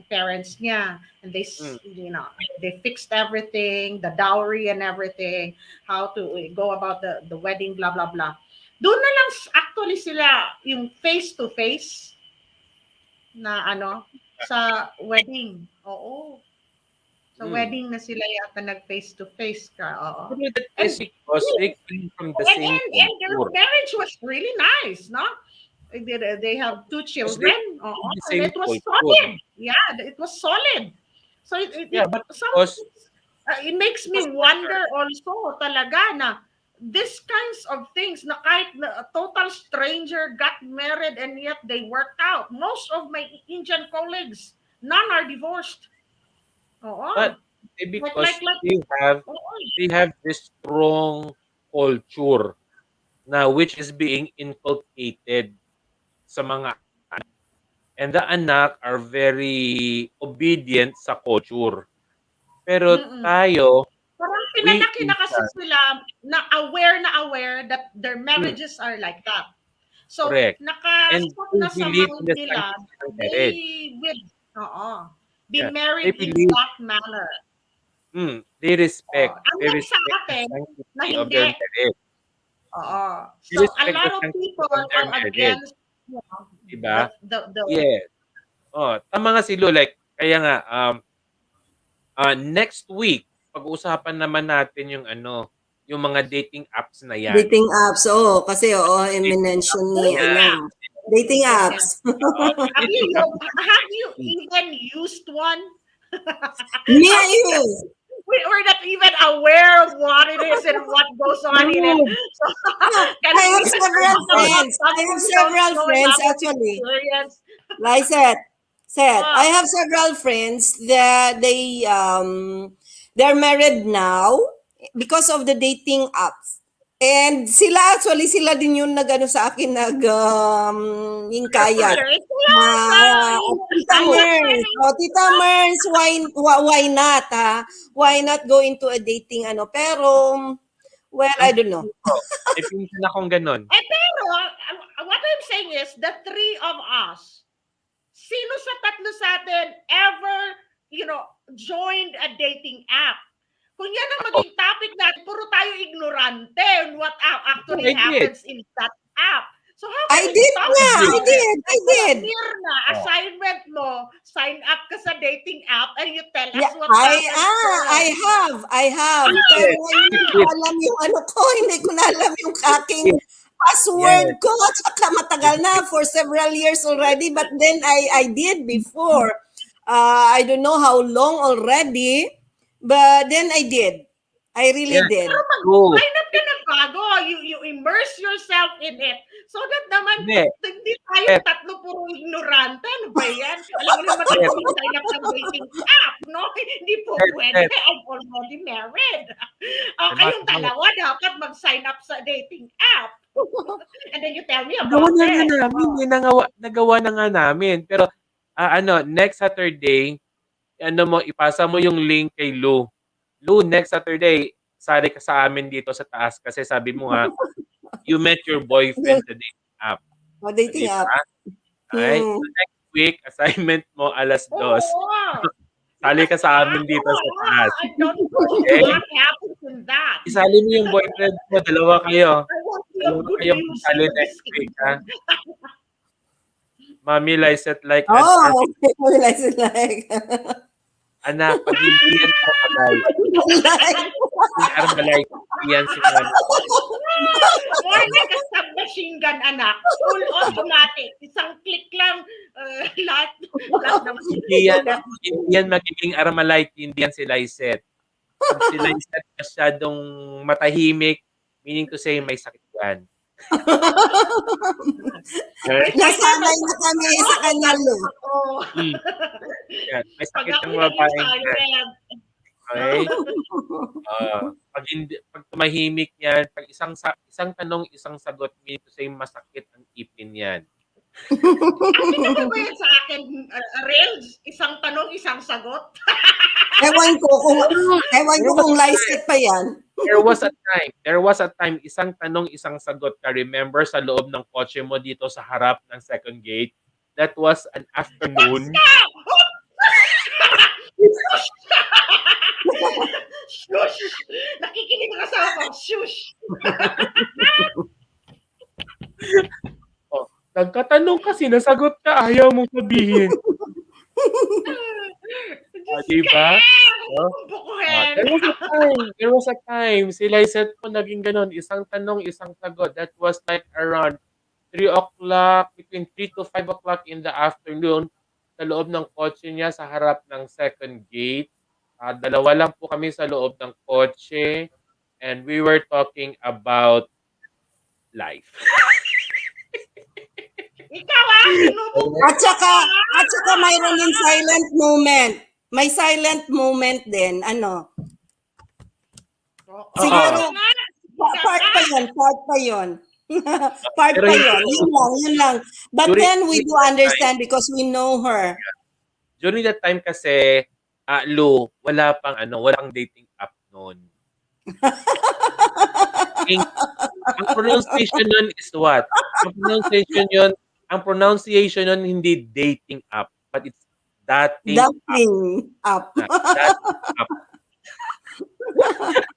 parents niya. And they, Mm. they fixed everything, the dowry and everything, how to go about the wedding, blah, blah, blah. Doon na lang actually sila yung face-to-face na sa wedding. Oo. Sa Mm. wedding na sila yata nag-face-to-face ka. Oo. Siguro that is And because they came from the same and their culture. marriage was really nice, no? They have two Because they children, from the and same it was culture. solid. Yeah, it was solid. So Yeah, but because it makes me because wonder also talaga na these kinds of things na kahit na a total stranger got married and yet they worked out. Most of my Indian colleagues, none are divorced. Oo. but because Like, oo. they have this strong culture na which is being inculcated sa mga and the anak are very obedient sa culture. Pero Mm-mm. tayo, Parang we pinalaki na kasi Asian, sila na aware that their mm, marriages are like that. So, correct. And naka-set they na sa believe in mind the nila, sanctity ng they marriage. will, be Yeah. They married in believe, that manner. they respect, they Unlike sa respect the atin, na sanctity of hindi. their marriage. So a irrespective lot of ng people status of their are marriage, against, you know, 'di ba? the Yes. Oh, tama nga si Lou, like kaya nga, next week pag-uusapan naman natin yung ano, yung mga dating apps na 'yan. Dating apps, oo. Kasi, oo, Dating i-mention apps na ni, dating ano, 'yan. app. dating Yeah. apps. Oo, yung dating apps na Have you hmm, even used one? Me, Have I you use. we're not even aware of what it is and what goes on in it. true. So Yeah, can I have we several talk about friends. I something have we don't several know and friends haven't actually. experienced? Like said, I Ah, have several friends that they're married now because of the dating apps. And sila din yung nagano sa akin hingkayat there is na Tita sign up for Mers. Oh, Tita Mers, why not ha? Why not go into a dating ano? Pero well, Yung I don't know. pinsan ko, may pinsan akong gano'n. pero what I'm saying is the three of us, sino sa tatlo sa atin ever, you know, joined a dating app? Kung yan ang Ako, maging topic natin, puro tayo ignorante on what actually I did. happens in that app. So how I can we did talk I nga, did. I about it? did, I First did. year na, Oh, assignment mo, sign up ka sa dating app and you tell us Yeah, what happens there. I have. we Pero did. We hindi ko did. alam yung ano ko, hindi ko na alam yung aking Yes. password Yes. ko. At saka matagal na, for several years already. But then I did before. I don't know how long already. But then I did. I really Yeah. Pero did. True. mag-sign up ka na bago, you immerse yourself in it. So that naman, Hindi. hindi tayong Step. tatlo puro ignorante. Ano ba yan? Alam mo naman ako Step. mag-sign up ng dating app, no? Hindi po Step. pwede. Step. I'm already married. O, Tama, kayong tama. dalawa dapat mag-sign up sa dating app. And then you tell me Nagawa about na nga it. namin, eh, nagawa na nga namin. Pero, ano, next Saturday, ano mo, ipasa mo yung link kay Lou. Lou, next Saturday, sali ka sa amin dito sa taas kasi sabi mo nga, you met your boyfriend Yung sa dating app. dating Di app. ba? Alright? Hmm. So next week, assignment mo alas 2. Oo. Sali ka Because sa amin dito sa taas. I don't know Okay? what happens in that. Isali mo yung boyfriend mo, dalawa kayo. I won't be of Dalawa good kayong use in sali this next week, ha? evening. Mami Lysette like an Oh, army. okay. Realize it like, Anak, pag hindi yan Armalite, like, hindi Armalite, hindi yan si Mami. More like a submachine gun, anak. Full automatic. Isang click lang, lahat naman Hindi yan, left. hindi yan magiging Armalite, hindi yan si Lysette. Pag si Lysette masyadong matahimik, meaning to say may sakit yan. May Alright? sakit nasanay na kami sa kanya, Lo. ako. Hmm, yan. May Pag sakit yung ako'y babaeng yan. nag-excited. Okay? Pag tumahimik yan, pag isang tanong, isang sagot, meaning to say masakit ang ipin yan. Applicable ba yan sa akin, Rails? Isang tanong, isang sagot? Ewan ko kung, ewan ko There was kung a time, license pa yan. there was a time, isang tanong, isang sagot ka. Remember sa loob ng kotse mo dito sa harap ng second gate? That was an afternoon. Shush! Nakikinig ang asawa ko. Shush! Oh, nagkatanong kasi, nasagot ka, ayaw mong sabihin. Diyos Di ka! ba? Oh, Bukuhin! there was a time, si Lysette po naging ganun, isang tanong, isang sagot. That was like around 3 o'clock, between 3 to 5 o'clock in the afternoon, sa loob ng kotse niya sa harap ng second gate. Dalawa lang po kami sa loob ng kotse and we were talking about life. Ikaw sinubok At saka, at saka mayroon din silent moment. May silent moment din. Ano? Siguro, Oo. part pa yon, part pa yon. Part Pero pa hindi yon. Yun lang. But during, then we during do that time, understand because we know her. during that time kasi, Lou, wala pang dating app noon. Ang pronunciation nun is what? Ang pronunciation nun hindi dating app, but it's dating app. Dating up. Dating app.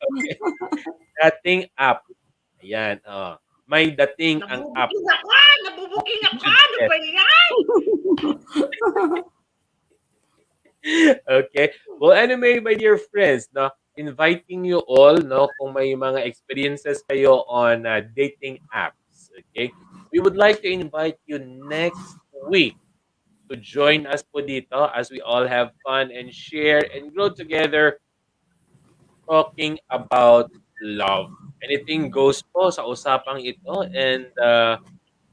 Okay. Dating app. Ayan, may dating ang app. Nabubuking ako! Nabubuking You ako! should Ano set. ba yan? Okay. Well, anyway, my dear friends, no, inviting you all, no, kung may mga experiences kayo on dating apps, okay? We would like to invite you next week to join us po dito as we all have fun and share and grow together talking about love. Anything goes po sa usapang ito. And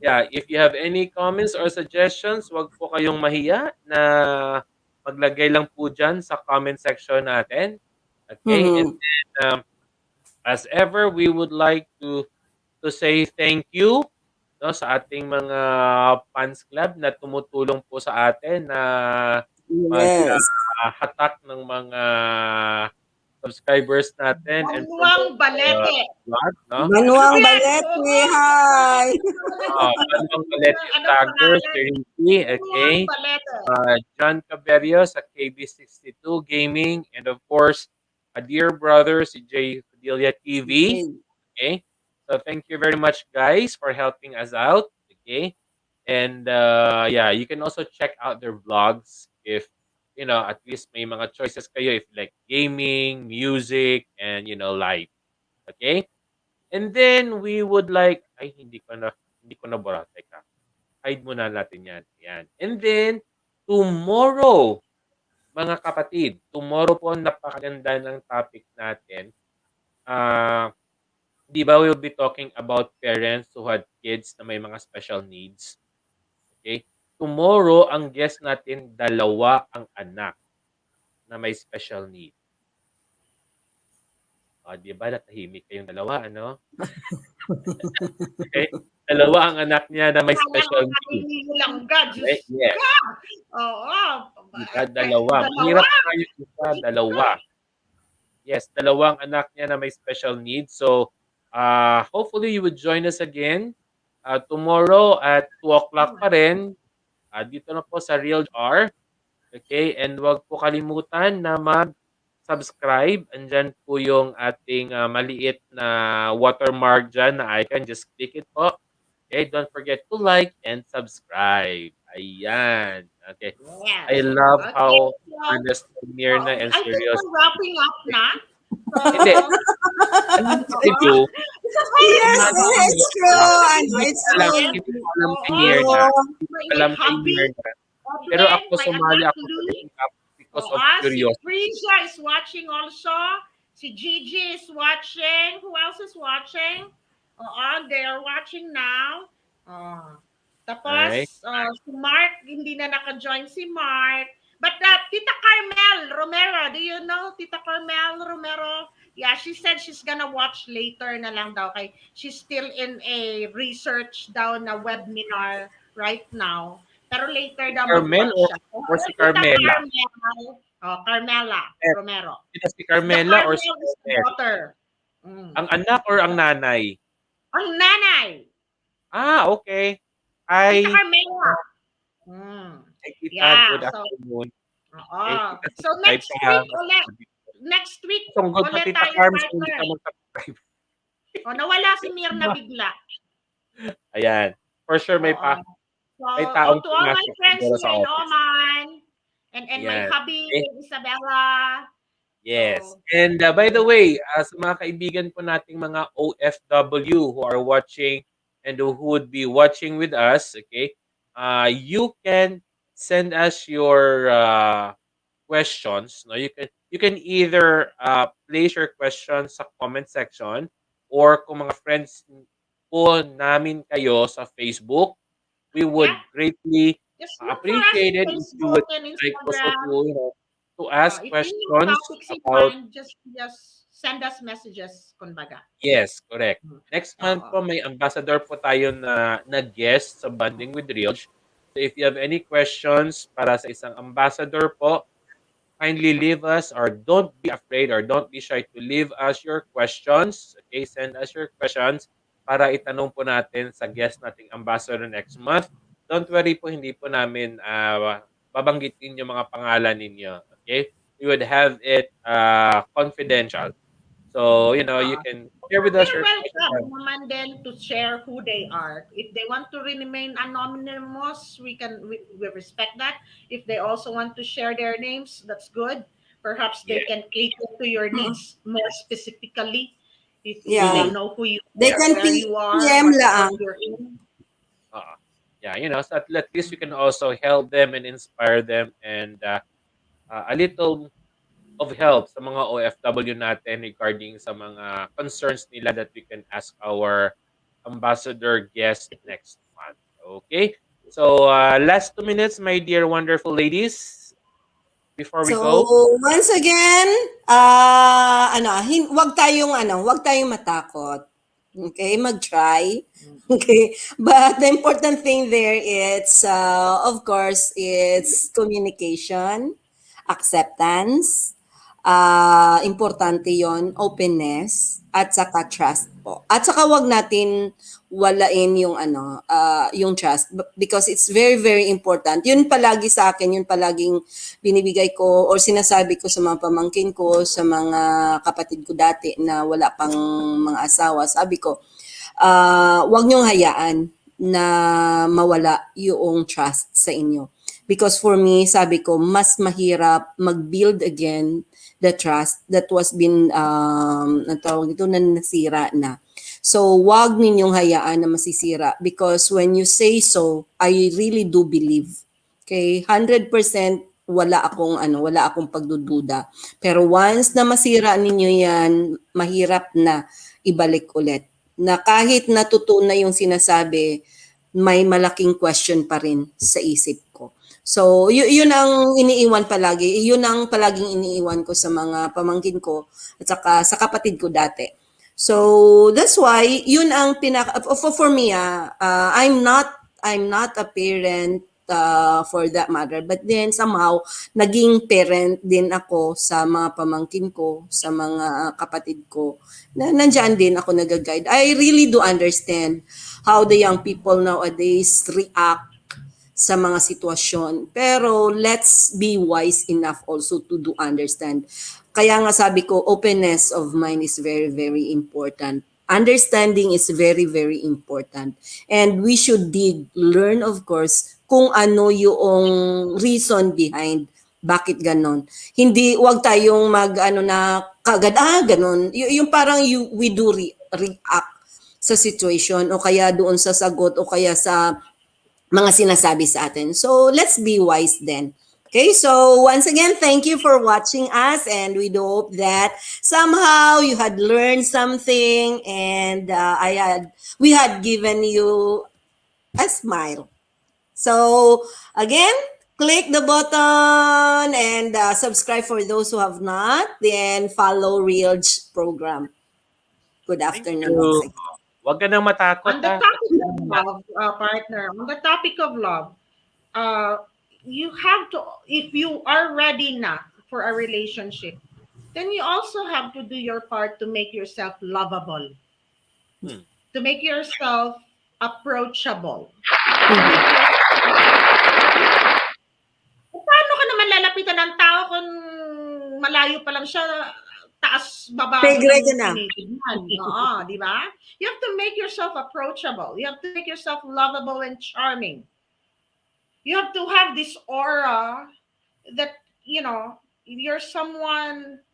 yeah, if you have any comments or suggestions, wag po kayong mahiya na maglagay lang po dyan sa comment section natin. Okay? And Mhm. um, as ever, we would like to say thank you, no, sa ating mga fans club na tumutulong po sa atin na Yes. hatak ng mga subscribers natin and Banwang promote the Balete. vlog, no? Ano ba Manuang yan? Balete, Oo. hi! Manuang Balete Anong Vlogger, pangalan? Sir Ricky, Banwang okay? Balete. John Caberio sa KB62 Gaming, and of course, a dear brother, si Jay Padilla TV, okay? So thank you very much, guys, for helping us out, okay? And yeah, you can also check out their vlogs if, at least may mga choices kayo if like gaming, music, and, life, okay? And then we would like, ay, hindi ko na bura, teka. Hide muna natin yan. Yan. And then, tomorrow, mga kapatid, tomorrow po napakaganda ng topic natin. Di ba we'll be talking about parents who had kids na may mga special needs. Okay? Tomorrow, ang guest natin, dalawa ang anak na may special need. Di ba natahimik kayong dalawa, ano? Okay? Dalawa ang anak niya na may Kaya special akala need. niyo lang ka. Okay? Diyos Yes. ka. Oo. Di ba? Dalawa. Dalawa. Mahirap nga yung isa, dalawa. Yes, dalawang anak niya na may special needs. So, hopefully you would join us again tomorrow at 2 o'clock pa rin. Dito na po sa Real R. Okay? And wag po kalimutan na mag-subscribe. Andyan po yung ating maliit na watermark dyan na icon. Just click it po. Okay? Don't forget to like and subscribe. Ayan. Okay. I Yes. love Okay. how So, Ernest, Mirna, and I think serious. we're wrapping up na. So, Hindi, alam oo. niyo, Yes, sumali kayo, it's true. Ano, hindi ko it's alam good. hindi ko alam kay Oo. Mirna, True. hindi ko May alam kay hubby, Mirna, pero Odlin, ako may sumali anak ako sa Lee. dating app because Oo, of si curiosity. Frisia is watching also. Si Gigi is watching. Who else is watching? Oo, they are watching now. Oh. Right? Tapos, si Mark, hindi na naka-join si Mark. But Tita Carmel Romero, do you know Tita Carmel Romero? Yeah, she said she's gonna watch later na lang daw. Kay she's still in a research daw na webinar right now. Pero later Si daw Carmel mag-watch siya. or si Tita Carmela? Carmel, Carmela Eh, Romero. sino si The Carmela or si Carmel is the Carmel? daughter. Mm. Ang anak or ang nanay? Ang nanay. Okay. Tita Hi, Carmela. Mm. hi tita, Yeah, good so, afternoon. oo. Okay, tita So subscribe next ka ha. week ulit. Next week Tungkol sa ulit tita tayo, Carms kung hindi partner. ka mag-subscribe. O, nawala si Mirna bigla. Ayan. For sure Oo. So, may taong to all my pumasok friends siguro sa here in office. Oman, and my Ayan. hubby, Okay? Isabella. Yes. So, And by the way, sa mga kaibigan po nating mga OFW who are watching and who would be watching with us, okay, you can send us your questions. No, you can either place your questions sa comment section or kung mga friends po namin kayo sa Facebook, we yeah, would greatly just look for us in appreciate it if you Facebook would and like also Instagram. to ask If you have questions topics in about. mind, just send us messages, kumbaga. Yes, correct. Mm. Next month Oo. po may ambassador po tayo na guest sa Banding with Rioch. So if you have any questions para sa isang ambassador po, kindly leave us or don't be afraid or don't be shy to leave us your questions. Okay, send us your questions para itanong po natin sa guest nating ambassador next month. Don't worry po, hindi po namin babanggitin yung mga pangalan ninyo. Okay? We would have it confidential. So, you Uh, can share with us they're your welcome question. naman din to share who they are. If they want to remain anonymous, we respect that. If they also want to share their names, that's good. Perhaps Yeah, they can cater to your Mm. needs more specifically. If they Yeah. true. know who you They are, can where you are, PM what work lang. you're in. Uh, yeah, so at least you can also help them and inspire them, and a little of help sa mga OFW natin regarding sa mga concerns nila that we can ask our ambassador guest next month. Okay? So, last 2 minutes, my dear wonderful ladies, before we So, go. once again, wag tayong matakot. Okay, mag-try. Okay, but the important thing there is, of course, it's communication, acceptance, importante yon, openness, at saka trust po. At saka wag natin walain yung yung trust because it's very very important. Yun palagi sa akin, yun palaging binibigay ko or sinasabi ko sa mga pamangkin ko, sa mga kapatid ko dati na wala pang mga asawa. Sabi ko, wag niyong hayaan na mawala yung trust sa inyo. Because for me, sabi ko, mas mahirap mag-build again the trust that was been, ang tawag ito, na nasira na. So, wag ninyong hayaan na masisira because when you say so, I really do believe. Okay, 100% wala akong pagdududa. Pero once na masira ninyo 'yan, mahirap na ibalik ulit. Na kahit natuto na yung sinasabi, may malaking question pa rin sa isip ko. So, yun ang iniiwan palagi. Yun ang palaging iniiwan ko sa mga pamangkin ko at saka sa kapatid ko dati. So, that's why yun ang for me I'm not a parent for that matter. But then somehow naging parent din ako sa mga pamangkin ko, sa mga kapatid ko. Na nandiyan din ako nag-guide. I really do understand how the young people nowadays react sa mga sitwasyon. Pero let's be wise enough also to do understand. Kaya nga sabi ko, openness of mind is very, very important. Understanding is very, very important. And we should dig, learn of course, kung ano yung reason behind bakit ganon. Hindi, wag tayong na, kagad, ganon. Yung parang we do react sa situation o kaya doon sa sagot o kaya sa mga sinasabi sa atin. So, let's be wise then. Okay, so once again, thank you for watching us, and we do hope that somehow you had learned something, and we had given you a smile. So, again, click the button and subscribe for those who have not, then follow Real's program. Good Thank afternoon once you. again. Wag ka nang matakot, On the ha? topic of love, partner, on the topic of love, uh, you have to, if you are ready now for a relationship, then you also have to do your part to make yourself lovable, Hmm. to make yourself approachable, to make Mhm. yourself. Paano ka naman lalapitan ng tao kung malayo pa lang siya, taas baba mo Pegre ka lang na. tinitignan? Oo, di ba? You have to make yourself approachable. You have to make yourself lovable and charming. You have to have this aura that, you're someone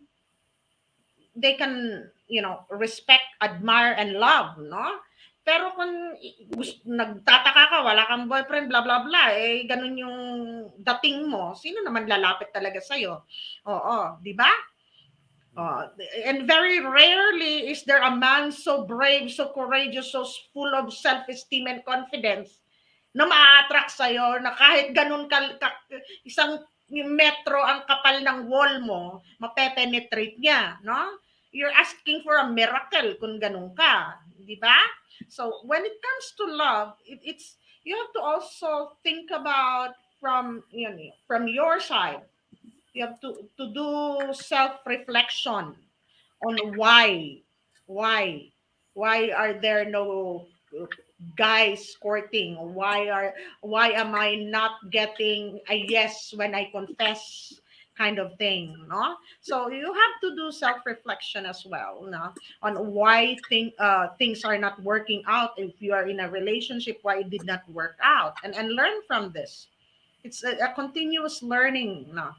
they can, respect, admire, and love, no? Pero kung nagtataka ka, wala kang boyfriend, blah, blah, blah, eh, ganun yung dating mo, sino naman lalapit talaga sa'yo? Oo, di ba? And very rarely is there a man so brave, so courageous, so full of self-esteem and confidence na ma-attract sa'yo na kahit ganun isang metro ang kapal ng wall mo, mapepenetrate niya, no? You're asking for a miracle kung ganun ka, di ba? So when it comes to love, it's you have to also think about from your side. You have to do self reflection on why why are there no guys courting, why am I not getting a yes when I confess kind of thing, no? So you have to do self-reflection as well, no? On why things are not working out. If you are in a relationship, why it did not work out, and learn from this. It's a continuous learning, no?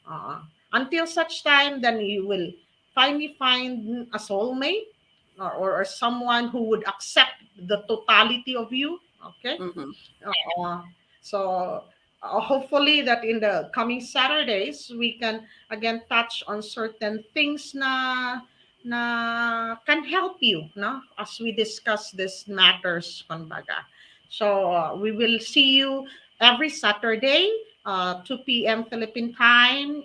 uh, until such time then you will finally find a soulmate, or someone who would accept the totality of you, okay? Mm-hmm. uh, so hopefully that in the coming Saturdays we can again touch on certain things na can help you, no, as we discuss these matters, kumbaga. So we will see you every Saturday, 2 p.m. Philippine time,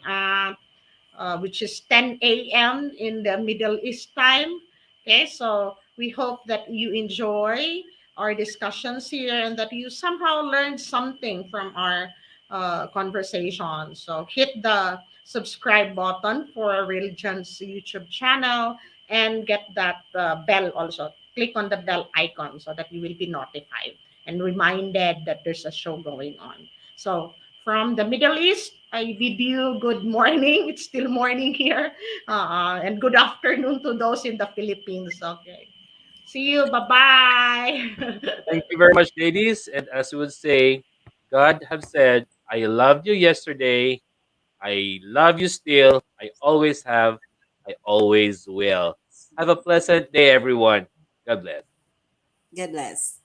which is 10 a.m. in the Middle East time. Okay, so we hope that you enjoy our discussions here and that you somehow learned something from our conversation. So hit the subscribe button for our Religion's YouTube channel and get that bell also. Click on the bell icon so that you will be notified and reminded that there's a show going on. So from the Middle East, I bid you good morning. It's still morning here. And good afternoon to those in the Philippines. Okay. See you. Bye bye. Thank you very much, ladies. And as we would say, God have said, I loved you yesterday. I love you still. I always have. I always will. Have a pleasant day, everyone. God bless. God bless.